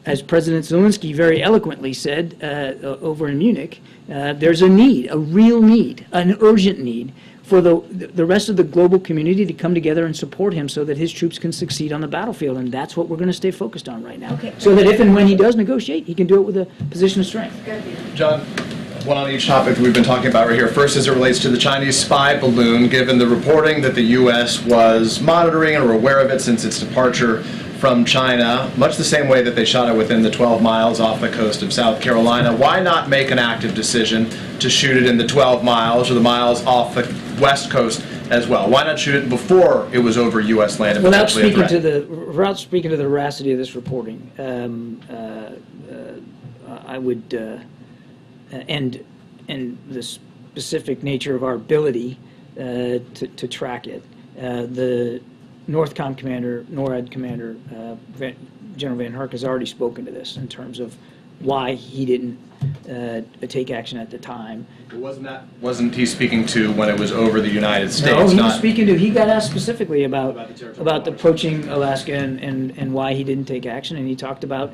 as President Zelensky very eloquently said over in Munich, there's a need, a real need, an urgent need for the rest of the global community to come together and support him so that his troops can succeed on the battlefield. And that's what we're going to stay focused on right now. Okay. So that if and when he does negotiate, he can do it with a position of strength. John, one on each topic we've been talking about right here. First, as it relates to the Chinese spy balloon, given the reporting that the U.S. was monitoring or aware of it since its departure from China, much the same way that they shot it within the 12 miles off the coast of South Carolina, why not make an active decision to shoot it in the 12 miles or the miles off the west coast as well? Why not shoot it before it was over U.S. land and Without potentially a speaking threat? to the veracity of this reporting, I would, and the specific nature of our ability to track it, the NORTHCOM commander, NORAD commander, General Van Herk has already spoken to this in terms of why he didn't take action at the time. Wasn't he speaking to when it was over the United States? No, he was speaking to, he got asked specifically about approaching Alaska and why he didn't take action, and he talked about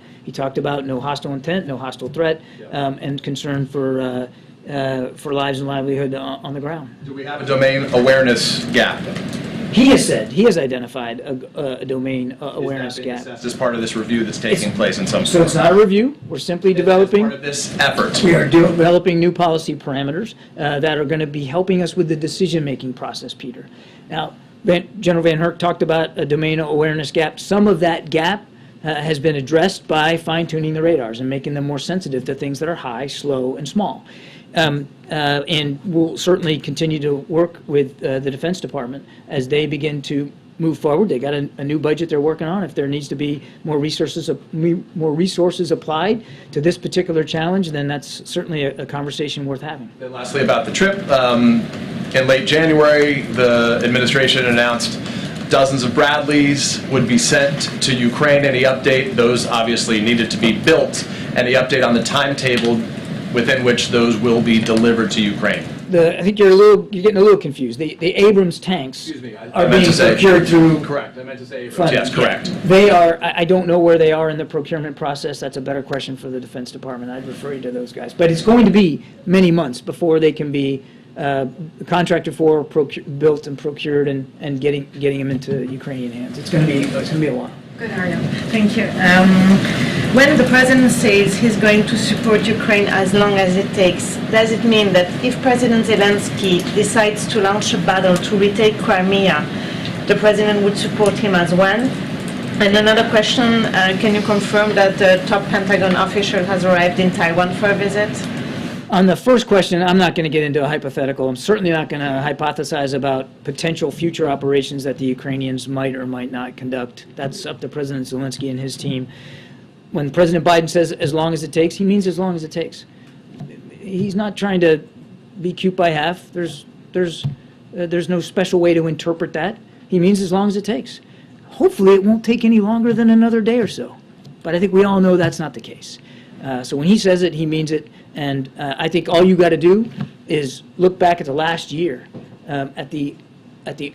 no hostile intent, no hostile threat, and concern for lives and livelihood on the ground. Do we have a domain awareness gap? He has identified a domain awareness gap. As part of this review that's taking place in some So it's not a review. We're simply developing. Part of this effort. We are developing new policy parameters that are going to be helping us with the decision-making process, Peter. Now, General Van Herk talked about a domain awareness gap. Some of that gap has been addressed by fine-tuning the radars and making them more sensitive to things that are high, slow, and small. And we'll certainly continue to work with the Defense Department as they begin to move forward. They got a new budget they're working on. If there needs to be more resources applied to this particular challenge, then that's certainly a conversation worth having. Then lastly, about the trip. In late January, the administration announced Dozens of Bradleys would be sent to Ukraine. Any update? Those obviously needed to be built. Any update on the timetable within which those will be delivered to Ukraine? I think you're getting a little confused. The Abrams tanks are being procured through. Correct. I meant to say. funding. Yes, correct. They are. I don't know where they are in the procurement process. That's a better question for the Defense Department. I'd refer you to those guys. But it's going to be many months before they can be contracted for, built and procured, and getting them into Ukrainian hands. It's going to be a while. Good, Ariel. Thank you. When the president says he's going to support Ukraine as long as it takes, does it mean that if President Zelensky decides to launch a battle to retake Crimea, the president would support him as well? And another question, can you confirm that the top Pentagon official has arrived in Taiwan for a visit? On the first question, I'm not going to get into a hypothetical. I'm certainly not going to hypothesize about potential future operations that the Ukrainians might or might not conduct. That's up to President Zelensky and his team. When President Biden says as long as it takes, he means as long as it takes. He's not trying to be cute by half. There's no special way to interpret that. He means as long as it takes. Hopefully it won't take any longer than another day or so. But I think we all know that's not the case. So when he says it, he means it. And I think all you got to do is look back at the last year, at the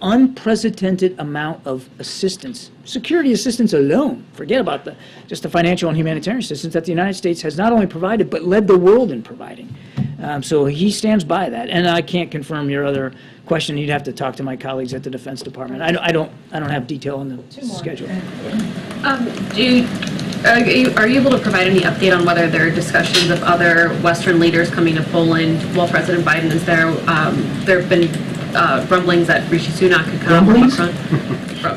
unprecedented amount of assistance, security assistance alone. Forget about just the financial and humanitarian assistance that the United States has not only provided but led the world in providing. So he stands by that. And I can't confirm your other question. You'd have to talk to my colleagues at the Defense Department. I don't have detail on the schedule. Are you able to provide any update on whether there are discussions of other Western leaders coming to Poland while President Biden is there? There have been rumblings that Rishi Sunak could come. Rumblings?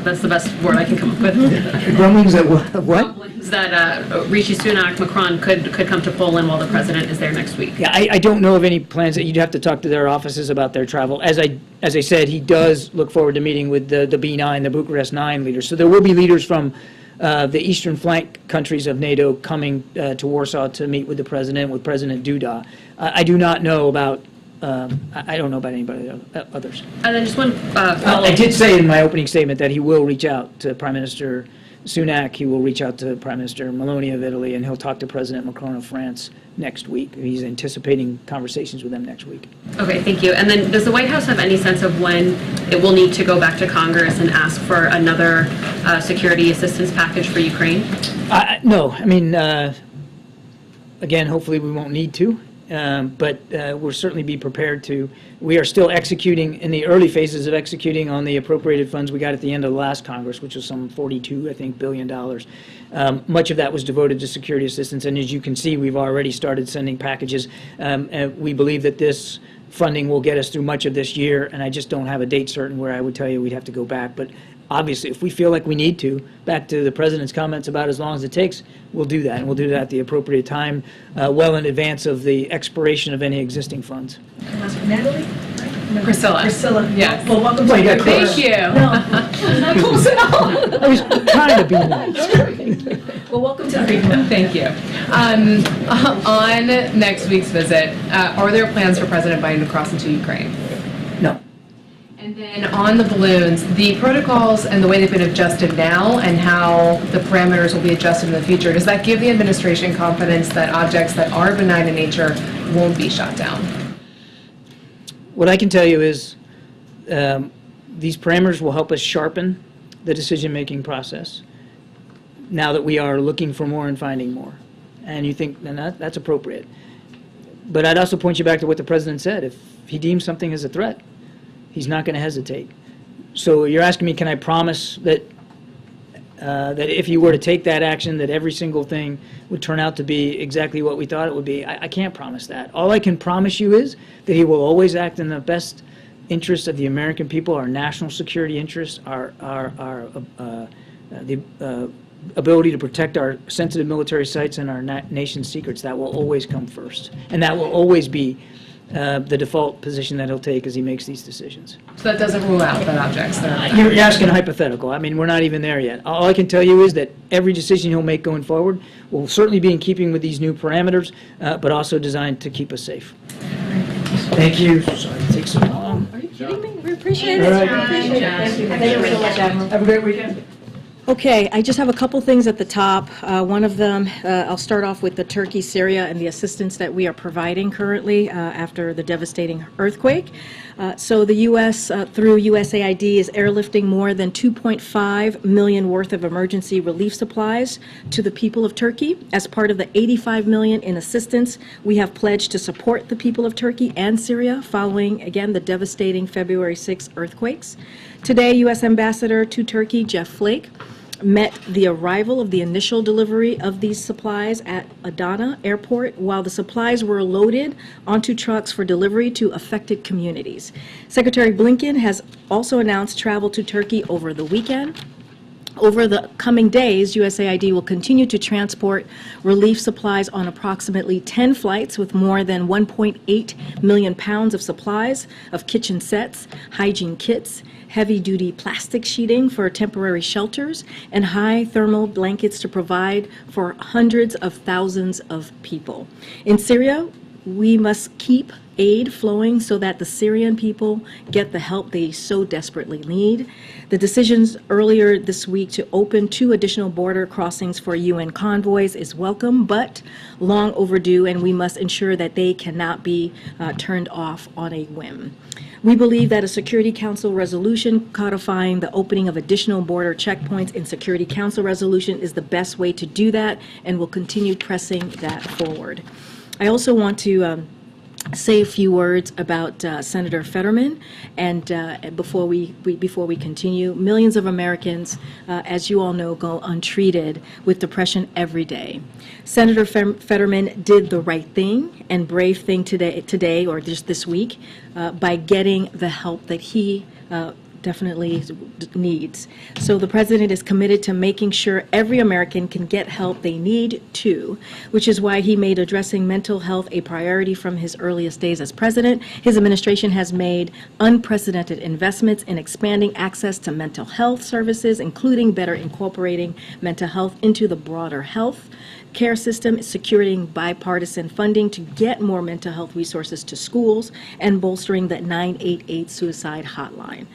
That's the best word I can come up with. Rumblings that what? Rumblings that Rishi Sunak, Macron could come to Poland while the president is there next week. Yeah, I don't know of any plans. You'd have to talk to their offices about their travel. As I said, he does look forward to meeting with the B9, the Bucharest 9 leaders. So there will be leaders from the eastern flank countries of NATO coming to Warsaw to meet with the president, with President Duda. I do not know about, I don't know about anybody others. And then just one follow-up. I did say in my opening statement that he will reach out to Prime Minister Sunak, he will reach out to Prime Minister Meloni of Italy, and he'll talk to President Macron of France next week. He's anticipating conversations with them next week. Okay, thank you. And then does the White House have any sense of when it will need to go back to Congress and ask for another security assistance package for Ukraine? No. I mean, again, hopefully we won't need to. But we'll certainly be prepared to. We are still executing, in the early phases of executing on the appropriated funds we got at the end of the last Congress, which was some $42 billion. Much of that was devoted to security assistance, and as you can see, we've already started sending packages. And we believe that this funding will get us through much of this year, and I just don't have a date certain where I would tell you we'd have to go back. But obviously, if we feel like we need to, back to the President's comments about as long as it takes, we'll do that, and we'll do that at the appropriate time, well in advance of the expiration of any existing funds. Natalie? Priscilla. Priscilla. Yes. Well, welcome to Well, you got the close. Thank you. No, not close at all. I was trying to be nice. Well, welcome to the big one. Thank you. On next week's visit, are there plans for President Biden to cross into Ukraine? No. And then on the balloons, the protocols and the way they've been adjusted now and how the parameters will be adjusted in the future, does that give the administration confidence that objects that are benign in nature won't be shot down? What I can tell you is these parameters will help us sharpen the decision-making process now that we are looking for more and finding more. And you think, then that's appropriate. But I'd also point you back to what the President said. If he deems something as a threat, he's not going to hesitate. So you're asking me, can I promise that that if you were to take that action, that every single thing would turn out to be exactly what we thought it would be? I can't promise that. All I can promise you is that he will always act in the best interests of the American people, our national security interests, the ability to protect our sensitive military sites and our nation's secrets. That will always come first. And that will always be the default position that he'll take as he makes these decisions. So that doesn't rule out that objects that are... You're asking a hypothetical. I mean, we're not even there yet. All I can tell you is that every decision he'll make going forward will certainly be in keeping with these new parameters, but also designed to keep us safe. Thank you. Sorry. take so long. Are you kidding me? We appreciate All it. right. Appreciate it. Thank you so much, Admiral. Have a great weekend. Okay, I just have a couple things at the top. One of them, I'll start off with the Turkey, Syria, and the assistance that we are providing currently after the devastating earthquake. So the U.S., through USAID, is airlifting more than $2.5 million worth of emergency relief supplies to the people of Turkey. As part of the $85 million in assistance, we have pledged to support the people of Turkey and Syria following, again, the devastating February 6 earthquakes. Today, U.S. Ambassador to Turkey, Jeff Flake, met the arrival of the initial delivery of these supplies at Adana Airport while the supplies were loaded onto trucks for delivery to affected communities. Secretary Blinken has also announced travel to Turkey over the weekend. Over the coming days, USAID will continue to transport relief supplies on approximately 10 flights with more than 1.8 million pounds of supplies of kitchen sets, hygiene kits, heavy-duty plastic sheeting for temporary shelters, and high thermal blankets to provide for hundreds of thousands of people. In Syria, we must keep aid flowing so that the Syrian people get the help they so desperately need. The decisions earlier this week to open 2 additional border crossings for UN convoys is welcome, but long overdue, and we must ensure that they cannot be turned off on a whim. We believe that a Security Council resolution codifying the opening of additional border checkpoints in Security Council resolution is the best way to do that, and will continue pressing that forward. I also want to say a few words about Senator Fetterman, and before we continue, millions of Americans, as you all know, go untreated with depression every day. Senator Fetterman did the right thing and brave thing today or just this week by getting the help that he definitely needs. So the president is committed to making sure every American can get help they need too, which is why he made addressing mental health a priority from his earliest days as president. His administration has made unprecedented investments in expanding access to mental health services, including better incorporating mental health into the broader health care system, securing bipartisan funding to get more mental health resources to schools, and bolstering the 988 suicide hotline.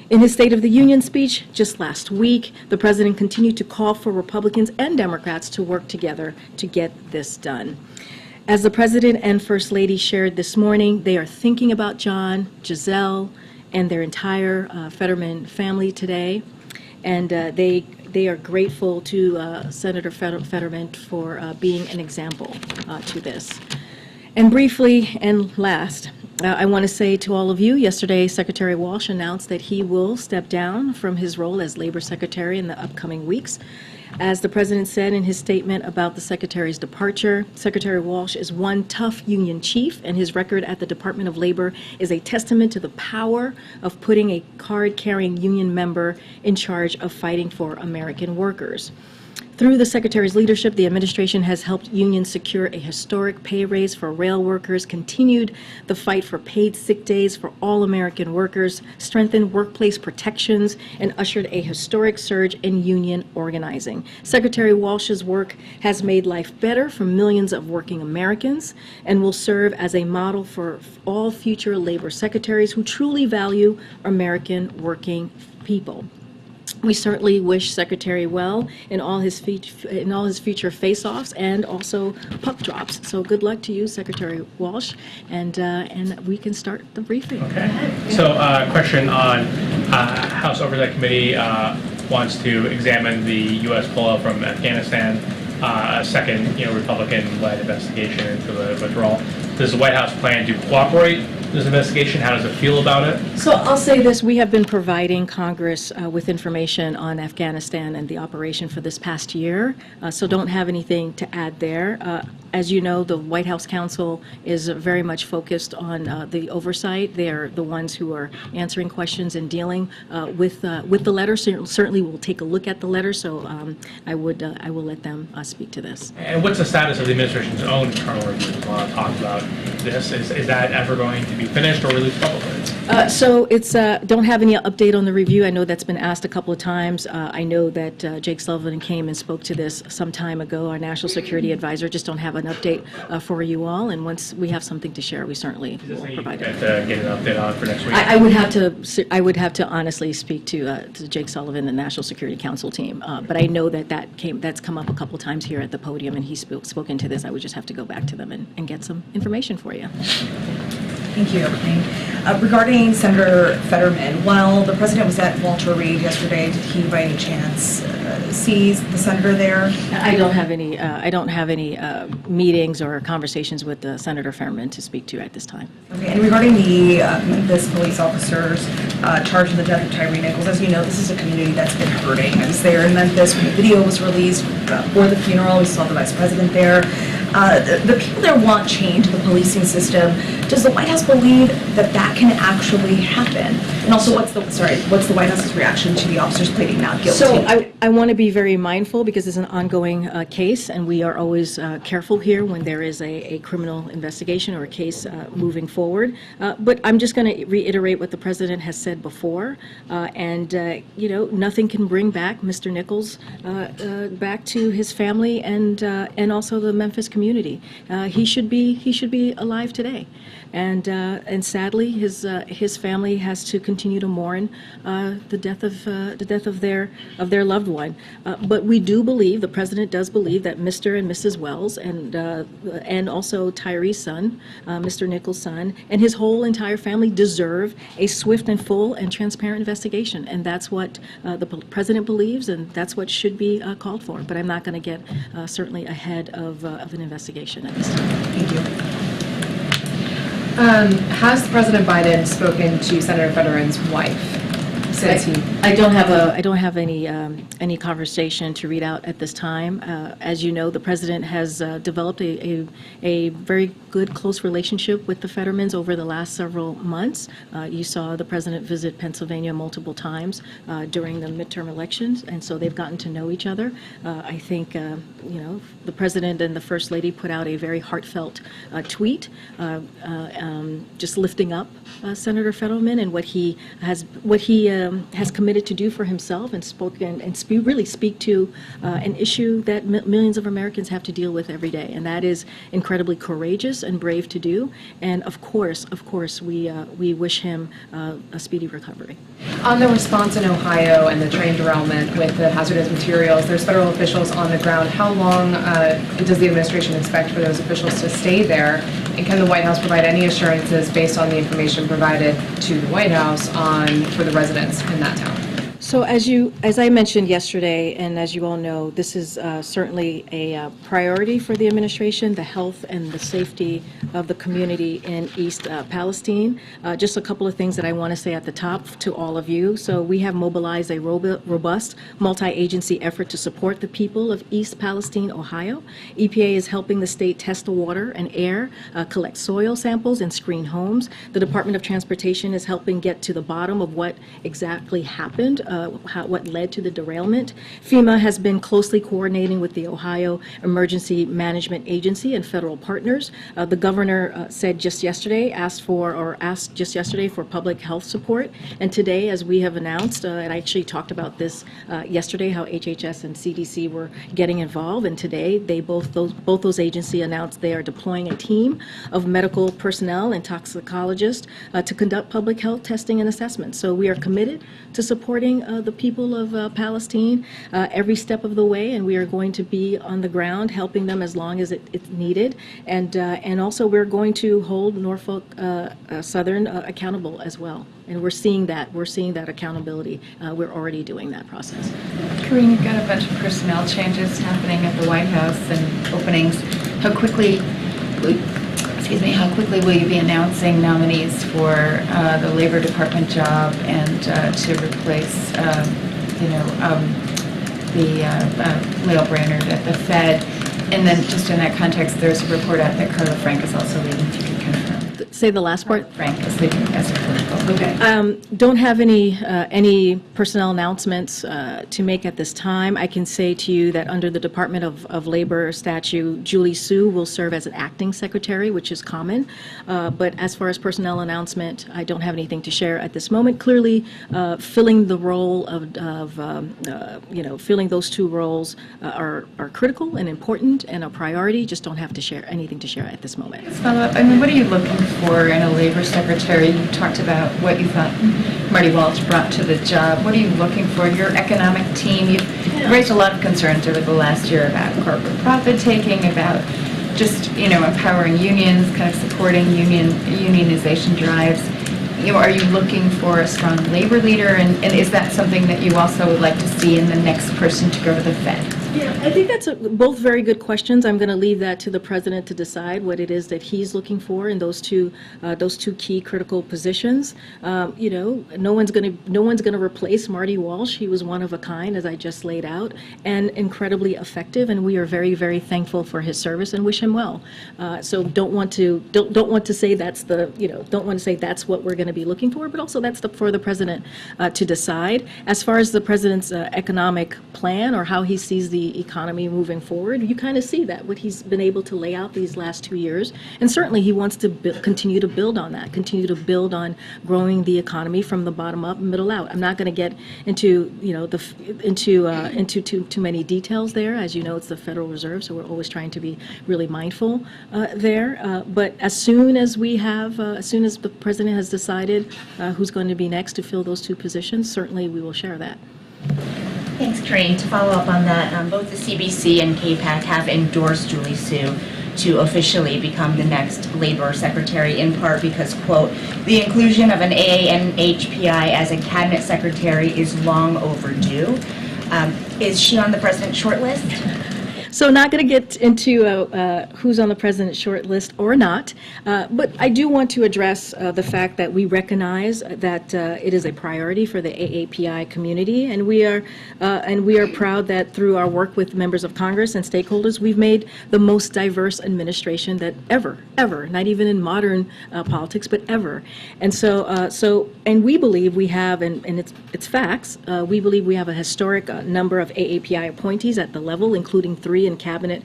In his State of the Union speech just last week, the president continued to call for Republicans and Democrats to work together to get this done. As the president and First Lady shared this morning, they are thinking about John, Giselle, and their entire Fetterman family today, and they are grateful to Senator Fetterman for being an example to this. And briefly, and last, I want to say to all of you, yesterday Secretary Walsh announced that he will step down from his role as Labor Secretary in the upcoming weeks. As the President said in his statement about the Secretary's departure, Secretary Walsh is one tough union chief, and his record at the Department of Labor is a testament to the power of putting a card-carrying union member in charge of fighting for American workers. Through the Secretary's leadership, the administration has helped unions secure a historic pay raise for rail workers, continued the fight for paid sick days for all American workers, strengthened workplace protections, and ushered a historic surge in union organizing. Secretary Walsh's work has made life better for millions of working Americans and will serve as a model for all future labor secretaries who truly value American working people. We certainly wish Secretary well in all his future face-offs and also puck drops. So good luck to you, Secretary Walsh, and we can start the briefing. Okay. So question on House Oversight Committee wants to examine the U.S. pullout from Afghanistan, a second Republican-led investigation into the withdrawal. Does the White House plan to cooperate this investigation? How does it feel about it? So I'll say this, we have been providing Congress with information on Afghanistan and the operation for this past year, so don't have anything to add there. As you know, the White House counsel is very much focused on the oversight. They are the ones who are answering questions and dealing with the letter. Certainly we'll take a look at the letter, so I will let them speak to this. And what's the status of the administration's own internal review? There's a lot of talk about this. Is that ever going to be finished or released publicly? So it's, don't have any update on the review. I know that's been asked a couple of times. I know that Jake Sullivan came and spoke to this some time ago, our national security advisor. Just don't have an update for you all, and once we have something to share, we certainly will provide it. Get an update on it for next week? I would have to honestly speak to Jake Sullivan, the National Security Council team, but I know that's come up a couple times here at the podium, and he's spoken to this. I would just have to go back to them and get some information for you. Thank you, Karine. Regarding Senator Fetterman, while the president was at Walter Reed yesterday, did he by any chance see the senator there? I don't have any meetings or conversations with Senator Fetterman to speak to at this time. Okay, and regarding the Memphis police officers charged in the death of Tyree Nichols, as you know, this is a community that's been hurting. I was there in Memphis when the video was released for the funeral. We saw the vice president there. The people there want change in the policing system. Does the White House believe that that can actually happen? And also, what's the White House's reaction to the officers pleading not guilty? So I want to be very mindful because it's an ongoing case, and we are always careful here when there is a criminal investigation or a case moving forward. But I'm just going to reiterate what the president has said before, and nothing can bring back Mr. Nichols back to his family and also the Memphis community. He should be alive today. And sadly, his family has to continue to mourn the death of their loved one. But we do believe, the president does believe, that Mr. and Mrs. Wells and also Tyree's son, Mr. Nichols' son, and his whole entire family deserve a swift and full and transparent investigation. And that's what the president believes, and that's what should be called for. But I'm not going to get certainly ahead of an investigation at this time. Thank you. Has President Biden spoken to Senator Fetterman's wife since he? I don't have any conversation to read out at this time. As you know, the president has developed a very good, close relationship with the Fettermans over the last several months. You saw the president visit Pennsylvania multiple times during the midterm elections, and so they've gotten to know each other. I think the president and the first lady put out a very heartfelt tweet, just lifting up Senator Fetterman and what he has committed to do for himself and really speak to an issue that millions of Americans have to deal with every day, and that is incredibly courageous and brave to do. And of course, we wish him a speedy recovery. On the response in Ohio and the train derailment with the hazardous materials, there's federal officials on the ground. How long does the administration expect for those officials to stay there? And can the White House provide any assurances based on the information provided to the White House for the residents in that town? So as I mentioned yesterday, and as you all know, this is certainly a priority for the administration, the health and the safety of the community in East Palestine. Just a couple of things that I want to say at the top to all of you. So we have mobilized a robust multi-agency effort to support the people of East Palestine, Ohio. EPA is helping the state test the water and air, collect soil samples, and screen homes. The Department of Transportation is helping get to the bottom of what exactly happened, what led to the derailment. FEMA has been closely coordinating with the Ohio Emergency Management Agency and federal partners. The governor said asked just yesterday for public health support. And today, as we have announced, and I actually talked about this yesterday, how HHS and CDC were getting involved. And today, both those agencies announced they are deploying a team of medical personnel and toxicologists to conduct public health testing and assessment. So we are committed to supporting the people of Palestine every step of the way, and we are going to be on the ground helping them as long as it's needed. And also we're going to hold Norfolk Southern accountable as well. And we're seeing that accountability. We're already doing that process. Karine, you've got a bunch of personnel changes happening at the White House and openings. How quickly will you be announcing nominees for the Labor Department job and to replace, Leo Brainerd at the Fed? And then just in that context, there's a report out that Carla Frank is also leaving, if you could confirm. Say the last part. Frank is leaving as a political Okay. Don't have any personnel announcements to make at this time. I can say to you that under the Department of Labor statute, Julie Su will serve as an acting secretary, which is common. But as far as personnel announcement, I don't have anything to share at this moment. Clearly, filling the role of filling those two roles are critical and important and a priority. Just don't have to share anything to share at this moment. Follow up. I mean, what are you looking for in a labor secretary? You talked about what you thought Marty Walsh brought to the job. What are you looking for? Your economic team, you've raised a lot of concerns over the last year about corporate profit taking, about just, empowering unions, kind of supporting unionization drives. Are you looking for a strong labor leader? And is that something that you also would like to see in the next person to go to the Fed? Yeah, I think that's both very good questions. I'm going to leave that to the president to decide what it is that he's looking for in those two key critical positions. No one's going to replace Marty Walsh. He was one of a kind, as I just laid out, and incredibly effective. And we are very, very thankful for his service and wish him well. So don't want to say that's what we're going to be looking for, but also that's for the president to decide. As far as the president's economic plan or how he sees the economy moving forward, you kind of see that, what he's been able to lay out these last 2 years. And certainly he wants to continue to build on that, continue to build on growing the economy from the bottom up and middle out. I'm not going to get into, into too many details there. As you know, it's the Federal Reserve, so we're always trying to be really mindful there. But as soon as the president has decided who's going to be next to fill those two positions, certainly we will share that. Thanks, Karine. To follow up on that, both the CBC and KPAC have endorsed Julie Su to officially become the next labor secretary, in part because, quote, the inclusion of an AANHPI as a cabinet secretary is long overdue. Is she on the president's short list? So not going to get into who's on the president's short list or not, but I do want to address the fact that we recognize that it is a priority for the AAPI community, and we are proud that through our work with members of Congress and stakeholders, we've made the most diverse administration that ever, not even in modern politics, but ever. And and we believe we have, and it's facts, we believe we have a historic number of AAPI appointees at the level, including 3 in cabinet,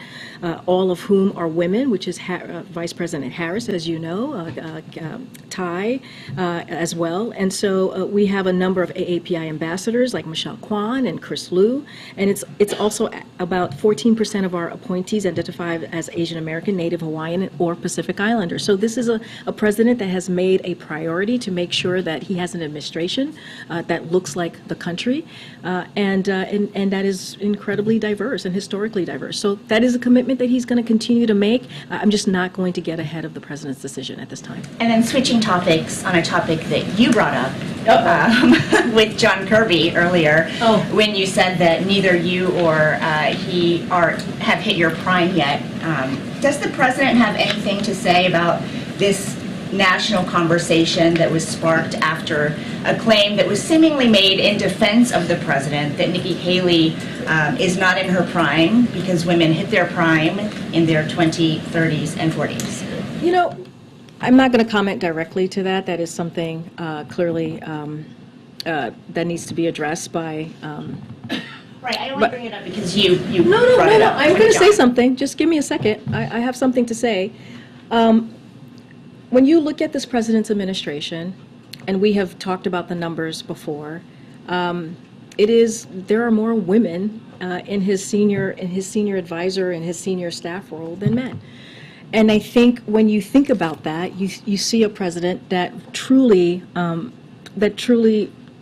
all of whom are women, which is Vice President Harris, as you know, Ty as well. And so we have a number of AAPI ambassadors like Michelle Kwan and Chris Liu, and it's also about 14% of our appointees identify as Asian American, Native Hawaiian, or Pacific Islander. So this is a president that has made a priority to make sure that he has an administration that looks like the country, and that is incredibly diverse and historically diverse. So that is a commitment that he's going to continue to make. I'm just not going to get ahead of the president's decision at this time. And then switching topics on a topic that you brought up with John Kirby earlier, when you said that neither you or he have hit your prime yet. Does the president have anything to say about this national conversation that was sparked after a claim that was seemingly made in defense of the president that Nikki Haley is not in her prime because women hit their prime in their 20s, 30s, and 40s? I'm not going to comment directly to that. That is something clearly that needs to be addressed by... Right, I only bring it up because you No, brought it up. I'm going to say something. Just give me a second. I have something to say. When you look at this president's administration, and we have talked about the numbers before, there are more women in his senior advisor and his senior staff role than men. And I think when you think about that, you see a president that truly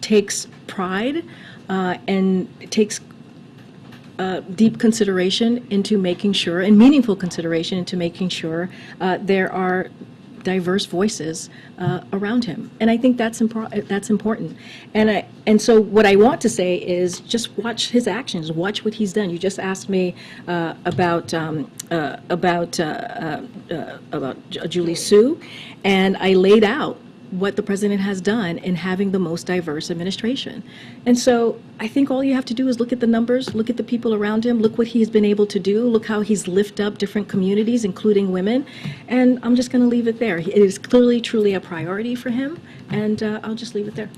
takes pride and takes deep consideration into making sure, and meaningful consideration into making sure there are diverse voices around him, and I think that's important. And so what I want to say is just watch his actions, watch what he's done. You just asked me about Julie Su, and I laid out what the president has done in having the most diverse administration. And so I think all you have to do is look at the numbers, look at the people around him, look what he's been able to do, look how he's lifted up different communities, including women. And I'm just going to leave it there. It is clearly, truly a priority for him, and I'll just leave it there.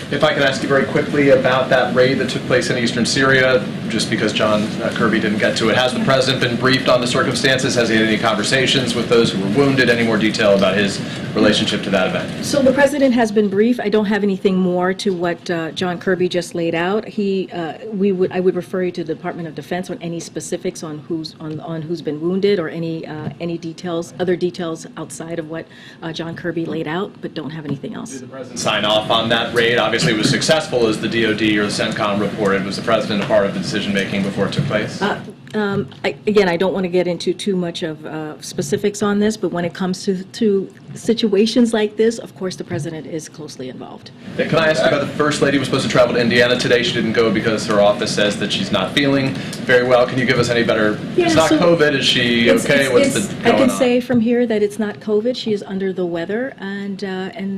If I could ask you very quickly about that raid that took place in eastern Syria, just because John Kirby didn't get to it. Has the president been briefed on the circumstances? Has he had any conversations with those who were wounded? Any more detail about his relationship to that event? So the president has been briefed. I don't have anything more to what John Kirby just laid out. I would refer you to the Department of Defense on any specifics on who's been wounded or any details, other details outside of what John Kirby laid out, but don't have anything else. Did the president sign off on that raid? Obviously, it was successful, as the DOD or the CENTCOM reported. Was the president a part of the decision-making before it took place? Again, I don't want to get into too much of specifics on this, but when it comes to situations like this, of course, the president is closely involved. Can I ask you about the First Lady was supposed to travel to Indiana today? She didn't go because her office says that she's not feeling very well. Can you give us any better? Yeah, it's not so COVID. Is she okay? What's the going I can on? say from here that it's not COVID. She is under the weather, and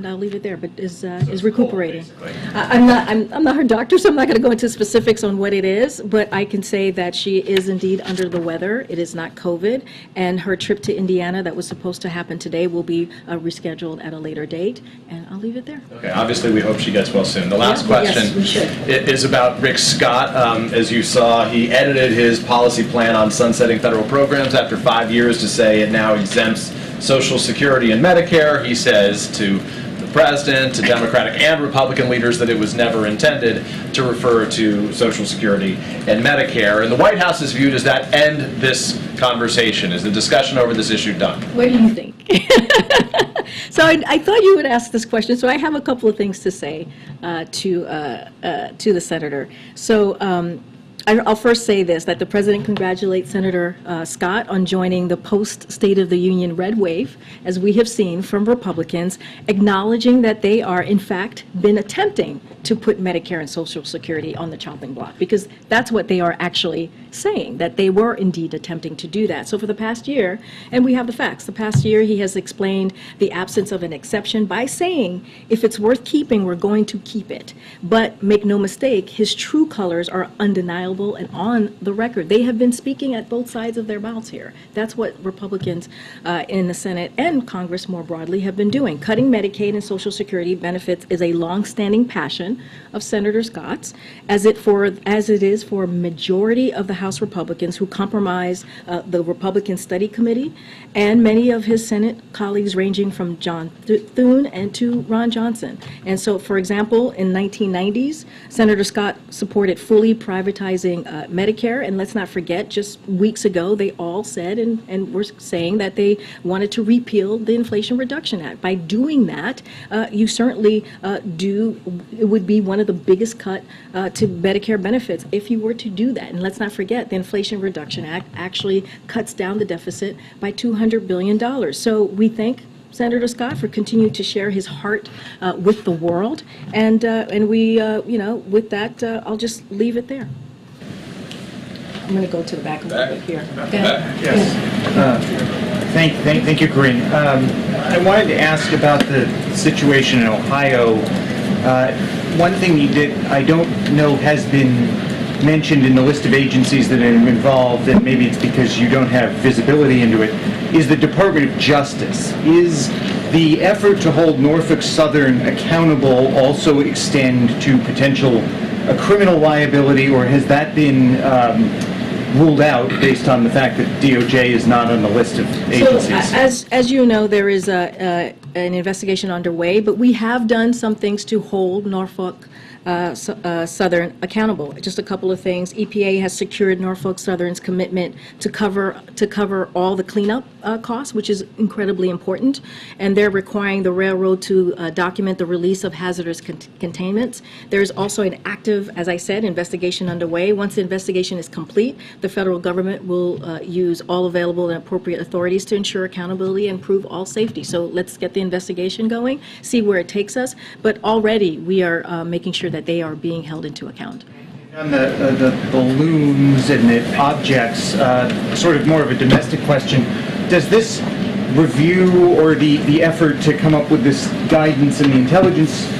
I'll leave it there. But is recuperating. I'm not her doctor, so I'm not going to go into specifics on what it is. But I can say that she is indeed under the weather. It is not COVID, and her trip to Indiana that was supposed to happen today will be rescheduled at a later date. And I'll leave it there. Okay, obviously we hope she gets well soon. The last question Yes, we should. is about Rick Scott. As you saw, he edited his policy plan on sunsetting federal programs after 5 years to say it now exempts Social Security and Medicare. He says to the president, to Democratic and Republican leaders, that it was never intended to refer to Social Security and Medicare. And the White House is viewed as that end this conversation. Is the discussion over this issue done? What do you think? So I thought you would ask this question, so I have a couple of things to say to the senator. So I'll first say this, that the president congratulates Senator Scott on joining the post-State of the Union red wave, as we have seen from Republicans, acknowledging that they are, in fact, been attempting to put Medicare and Social Security on the chopping block, because that's what they are actually saying, that they were indeed attempting to do that. So for the past year, and we have the facts, the past year he has explained the absence of an exception by saying, if it's worth keeping, we're going to keep it. But make no mistake, his true colors are undeniable and on the record. They have been speaking at both sides of their mouths here. That's what Republicans in the Senate and Congress more broadly have been doing. Cutting Medicaid and Social Security benefits is a longstanding passion of Senator Scott's, as it is for a majority of the House Republicans who comprise the Republican Study Committee and many of his Senate colleagues, ranging from John Thune and to Ron Johnson. And so, for example, in 1990s, Senator Scott supported fully privatizing Medicare, and let's not forget, just weeks ago, they all said and were saying that they wanted to repeal the Inflation Reduction Act. By doing that, you certainly it would be one of the biggest cut to Medicare benefits if you were to do that. And let's not forget, the Inflation Reduction Act actually cuts down the deficit by $200 billion. So we thank Senator Scott for continuing to share his heart with the world. And we, with that, I'll just leave it there. I'm going to go to the back a little bit here. Yes. Thank you, Karine. I wanted to ask about the situation in Ohio. One thing I don't know has been mentioned in the list of agencies that are involved, and maybe it's because you don't have visibility into it, is the Department of Justice. Is the effort to hold Norfolk Southern accountable also extend to potential criminal liability, or has that been ruled out based on the fact that DOJ is not on the list of agencies? So, as you know, there is an investigation underway, but we have done some things to hold Norfolk Southern accountable. Just a couple of things. EPA has secured Norfolk Southern's commitment to cover all the cleanup costs, which is incredibly important, and they're requiring the railroad to document the release of hazardous containments. There's also an active, as I said, investigation underway. Once the investigation is complete, the federal government will use all available and appropriate authorities to ensure accountability and prove all safety. So let's get the investigation going, see where it takes us, but already we are making sure that they are being held into account. On the balloons and the objects, sort of more of a domestic question, does this review or the effort to come up with this guidance and the intelligence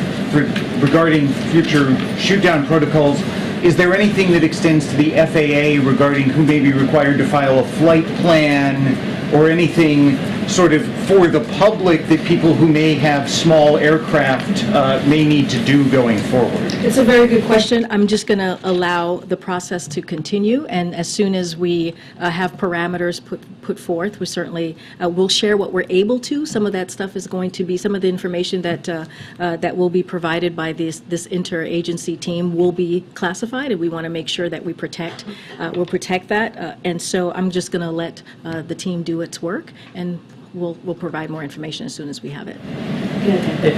regarding future shoot-down protocols, is there anything that extends to the FAA regarding who may be required to file a flight plan or anything sort of for the public that people who may have small aircraft may need to do going forward? It's a very good question. I'm just going to allow the process to continue, and as soon as we have parameters put forth, we certainly will share what we're able to. Some of that stuff is going to be, some of the information that will be provided by this interagency team will be classified, and we want to make sure that we'll protect that. And so I'm just going to let the team do its work, and we'll provide more information as soon as we have it. Hey,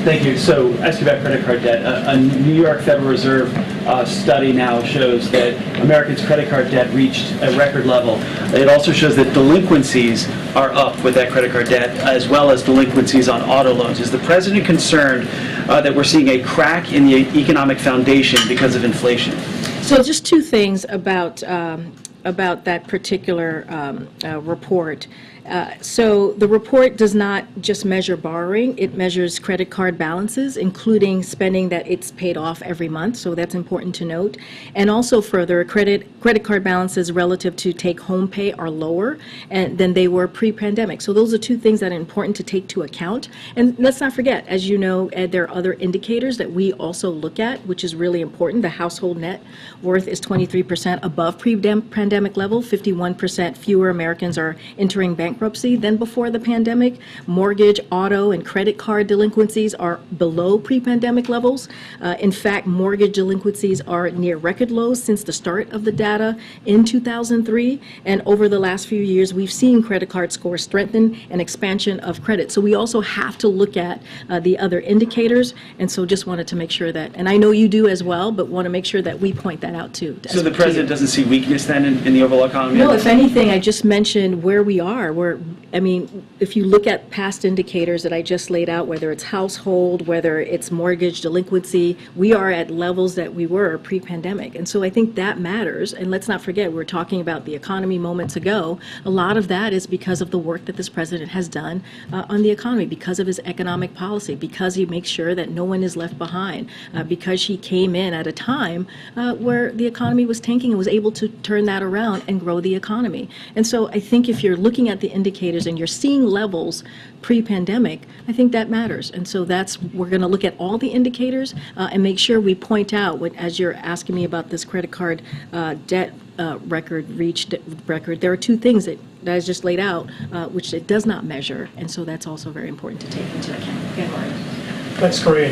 thank you. So, ask you about credit card debt. A New York Federal Reserve study now shows that Americans' credit card debt reached a record level. It also shows that delinquencies are up with that credit card debt, as well as delinquencies on auto loans. Is the president concerned that we're seeing a crack in the economic foundation because of inflation? So, just two things about that particular report. So the report does not just measure borrowing, it measures credit card balances, including spending that it's paid off every month, so that's important to note. And also further, credit card balances relative to take-home pay are lower than they were pre-pandemic. So those are two things that are important to take into account. And let's not forget, as you know, Ed, there are other indicators that we also look at, which is really important. The household net worth is 23% above pre-pandemic level. 51% fewer Americans are entering bankruptcy than before the pandemic. Mortgage, auto, and credit card delinquencies are below pre-pandemic levels. In fact, mortgage delinquencies are near record lows since the start of the data in 2003. And over the last few years, we've seen credit card scores strengthen and expansion of credit. So we also have to look at the other indicators. And so just wanted to make sure that, and I know you do as well, but want to make sure that we point that out too. So the president doesn't see weakness then in the overall economy? No, if anything, I just mentioned where we are. I mean, if you look at past indicators that I just laid out, whether it's household, whether it's mortgage delinquency, we are at levels that we were pre-pandemic. And so I think that matters. And let's not forget, we were talking about the economy moments ago. A lot of that is because of the work that this president has done on the economy, because of his economic policy, because he makes sure that no one is left behind, because he came in at a time where the economy was tanking and was able to turn that around and grow the economy. And so I think if you're looking at the indicators and you're seeing levels pre-pandemic, I think that matters. And so we're going to look at all the indicators and make sure we point out, as you're asking me about this credit card debt record, there are two things that I just laid out, which it does not measure. And so that's also very important to take into account. Thanks, Karine.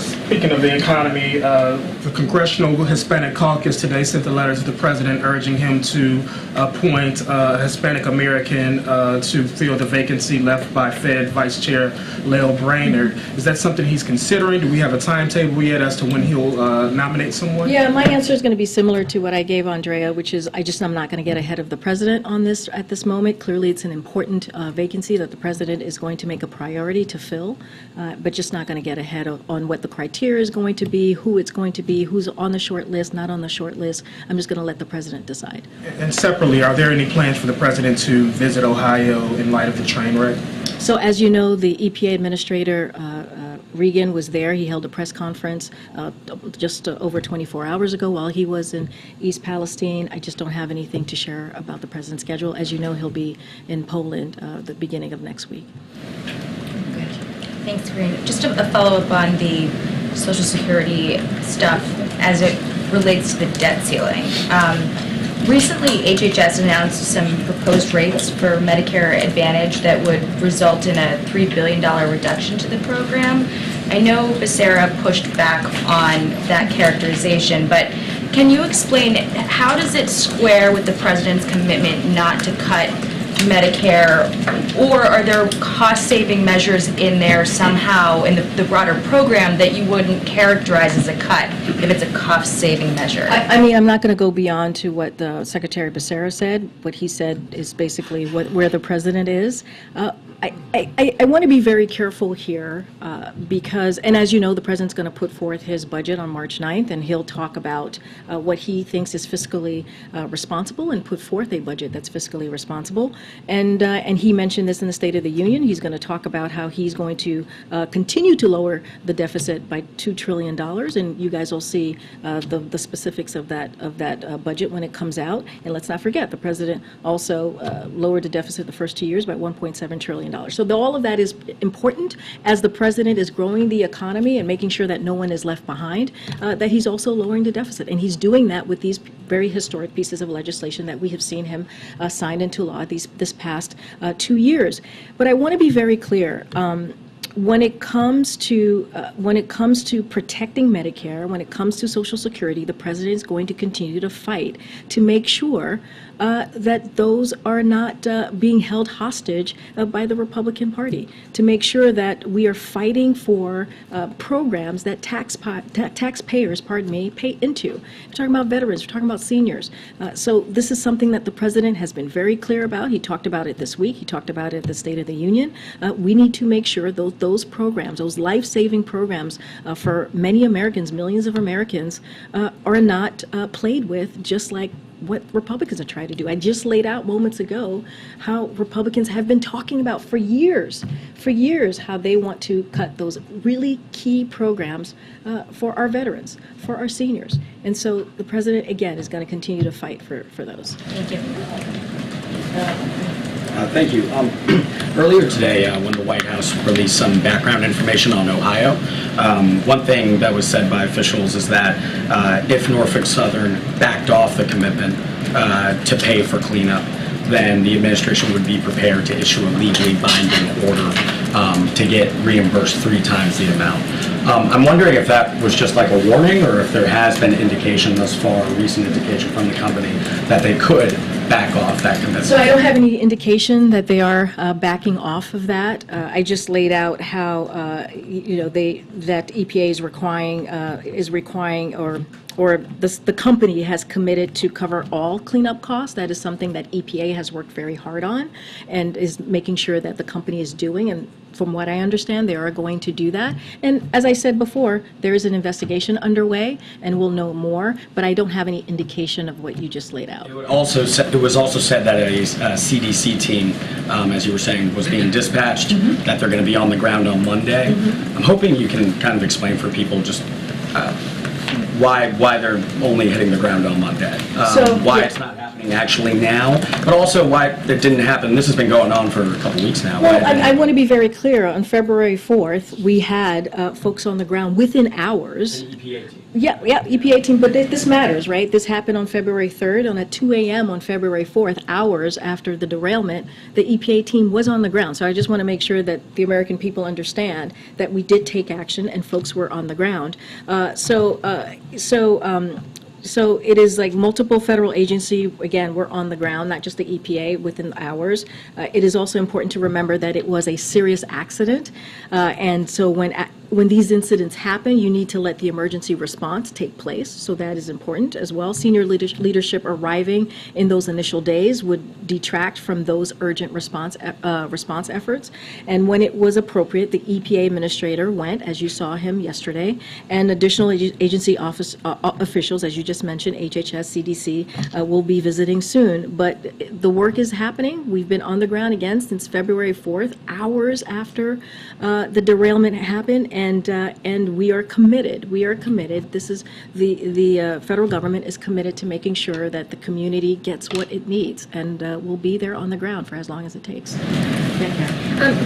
Speaking of the economy, the Congressional Hispanic Caucus today sent a letter to the president urging him to appoint a Hispanic American to fill the vacancy left by Fed Vice Chair Lael Brainerd. Is that something he's considering? Do we have a timetable yet as to when he'll nominate someone? Yeah, my answer is going to be similar to what I gave Andrea, which is I'm not going to get ahead of the president on this at this moment. Clearly, it's an important vacancy that the president is going to make a priority to fill, but just not going to get ahead on what the criteria is going to be, who it's going to be, who's on the short list, not on the short list. I'm just going to let the president decide. And separately, are there any plans for the president to visit Ohio in light of the train wreck? So as you know, the EPA administrator, Regan, was there. He held a press conference just over 24 hours ago while he was in East Palestine. I just don't have anything to share about the president's schedule. As you know, he'll be in Poland the beginning of next week. Thanks, Karine. Just a follow-up on the Social Security stuff as it relates to the debt ceiling. Recently, HHS announced some proposed rates for Medicare Advantage that would result in a $3 billion reduction to the program. I know Becerra pushed back on that characterization, but can you explain how does it square with the president's commitment not to cut Medicare, or are there cost-saving measures in there somehow in the broader program that you wouldn't characterize as a cut if it's a cost-saving measure? I mean, I'm not going to go beyond to what Secretary Becerra said. What he said is basically where the president is. I want to be very careful here because, and as you know, the president's going to put forth his budget on March 9th, and he'll talk about what he thinks is fiscally responsible and put forth a budget that's fiscally responsible. And he mentioned this in the State of the Union. He's going to talk about how he's going to continue to lower the deficit by $2 trillion, and you guys will see the specifics of that budget when it comes out. And let's not forget, the president also lowered the deficit the first 2 years by $1.7 trillion. So all of that is important as the president is growing the economy and making sure that no one is left behind, that he's also lowering the deficit. And he's doing that with these very historic pieces of legislation that we have seen him sign into law this past 2 years. But I want to be very clear. When it comes to protecting Medicare, when it comes to Social Security, the president is going to continue to fight to make sure that those are not being held hostage by the Republican Party, to make sure that we are fighting for programs that taxpayers, pay into. We're talking about veterans, we're talking about seniors. So this is something that the president has been very clear about. He talked about it this week. He talked about it at the State of the Union. We need to make sure those programs, those life-saving programs for many Americans, millions of Americans, are not played with, just like what Republicans are trying to do. I just laid out moments ago how Republicans have been talking about for years, how they want to cut those really key programs for our veterans, for our seniors. And so the president, again, is going to continue to fight for those. Thank you. Thank you. Earlier today, when the White House released some background information on Ohio, one thing that was said by officials is that if Norfolk Southern backed off the commitment to pay for cleanup, then the administration would be prepared to issue a legally binding order to get reimbursed 3 times the amount. I'm wondering if that was just like a warning, or if there has been indication thus far, recent indication from the company, that they could back off that commitment. So I don't have any indication that they are backing off of that. I just laid out how that EPA is requiring or the company has committed to cover all cleanup costs. That is something that EPA has worked very hard on and is making sure that the company is doing. And from what I understand, they are going to do that. And as I said before, there is an investigation underway, and we'll know more, but I don't have any indication of what you just laid out. It was also said that a CDC team, as you were saying, was being dispatched, that they're going to be on the ground on Monday. I'm hoping you can kind of explain for people just why they're only hitting the ground on Monday, it's not happening actually now, but also why it didn't happen. This has been going on for a couple weeks now. Well, I want to be very clear. On February 4th, we had folks on the ground within hours. An EPA team. Yeah, EPA team, but this matters, right? This happened on February 3rd, and at 2 a.m. on February 4th, hours after the derailment, the EPA team was on the ground. So I just want to make sure that the American people understand that we did take action and folks were on the ground. So it is like multiple federal agency, again, we're on the ground, not just the EPA, within hours. It is also important to remember that it was a serious accident. And so when these incidents happen, you need to let the emergency response take place. So that is important as well. Senior leadership arriving in those initial days would detract from those urgent response efforts. And when it was appropriate, the EPA administrator went, as you saw him yesterday, and additional agency officials, as you just mentioned, HHS, CDC, will be visiting soon. But the work is happening. We've been on the ground again since February 4th, hours after the derailment happened, and we are committed. We are committed. This is the federal government is committed to making sure that the community gets what it needs, and we'll be there on the ground for as long as it takes.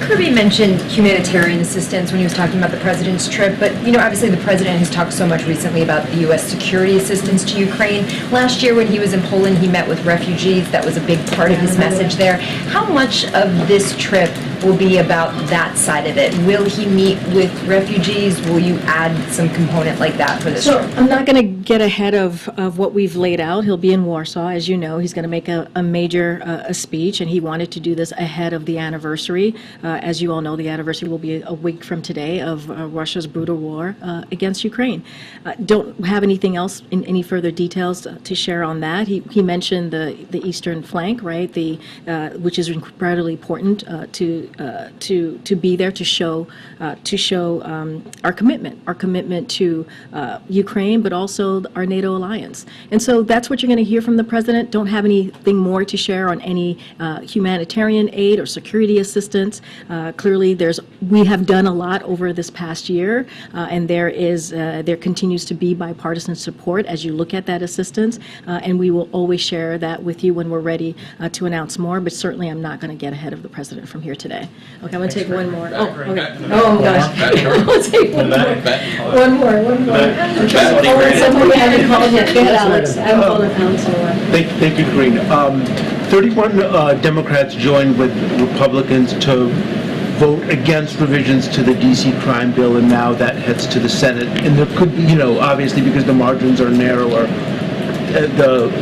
Kirby mentioned humanitarian assistance when he was talking about the president's trip, but obviously the president has talked so much recently about the U.S. security assistance to Ukraine. Last year when he was in Poland, he met with refugees. That was a big part of his message there. How much of this trip will be about that side of it? Will he meet with refugees? Will you add some component like that for this trip? I'm not going to get ahead of what we've laid out. He'll be in Warsaw, as you know. He's going to make a major speech, and he wanted to do this ahead of the anniversary. As you all know, the anniversary will be a week from today of Russia's brutal war against Ukraine. Don't have anything else, in any further details to share on that. He mentioned the eastern flank, right? Which is incredibly important to to be there to show our commitment to Ukraine, but also our NATO alliance. And so that's what you're going to hear from the president. Don't have anything more to share on any humanitarian aid or security assistance. Clearly, we have done a lot over this past year, and there continues to be bipartisan support as you look at that assistance, and we will always share that with you when we're ready to announce more. But certainly, I'm not going to get ahead of the president from here today. Okay, I'm going to take one more. Oh, okay. Oh gosh, I'll take one more. One more. Somebody hasn't called yet. Go ahead, Alex. I haven't called Alex in a while. Thank you, Karine. 31 Democrats joined with Republicans to vote against revisions to the D.C. crime bill, and now that heads to the Senate. And there could be, obviously because the margins are narrower,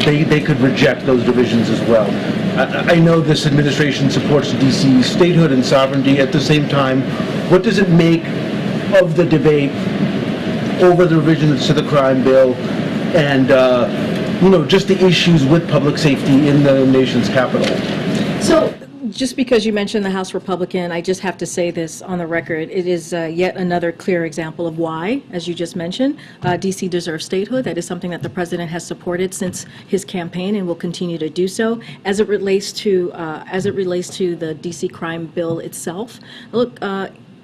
they could reject those revisions as well. I know this administration supports D.C. statehood and sovereignty. At the same time, what does it make of the debate over the revisions to the crime bill and just the issues with public safety in the nation's capital? So, just because you mentioned the House Republican, I just have to say this on the record. It is yet another clear example of why, as you just mentioned, D.C. deserves statehood. That is something that the president has supported since his campaign and will continue to do so. As it relates to the D.C. crime bill itself, look.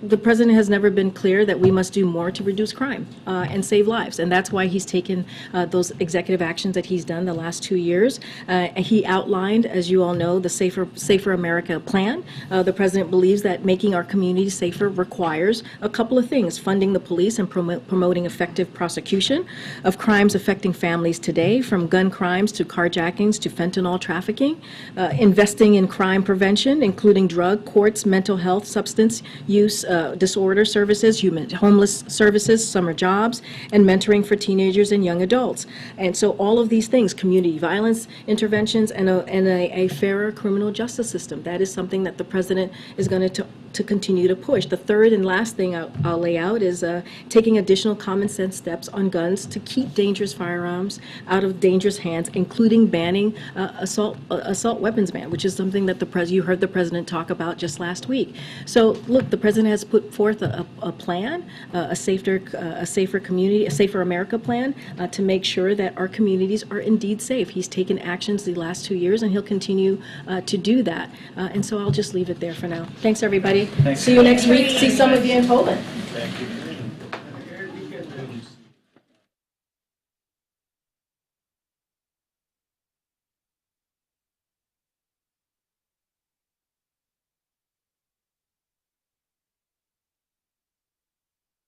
The president has never been clear that we must do more to reduce crime and save lives, and that's why he's taken those executive actions that he's done the last 2 years. He outlined, as you all know, the Safer America plan. The president believes that making our communities safer requires a couple of things: funding the police and promoting effective prosecution of crimes affecting families today, from gun crimes to carjackings to fentanyl trafficking, investing in crime prevention, including drug courts, mental health, substance use disorder services, homeless services, summer jobs, and mentoring for teenagers and young adults. And so all of these things, community violence interventions, and a fairer criminal justice system, that is something that the president is going to continue to push. The third and last thing I'll lay out is taking additional common sense steps on guns to keep dangerous firearms out of dangerous hands, including banning assault weapons ban, which is something that you heard the president talk about just last week. So look, the president has put forth a plan, a safer community, a Safer America plan, to make sure that our communities are indeed safe. He's taken actions the last 2 years, and he'll continue to do that. And so I'll just leave it there for now. Thanks, everybody. Thanks. See you next week. See some of you in Poland.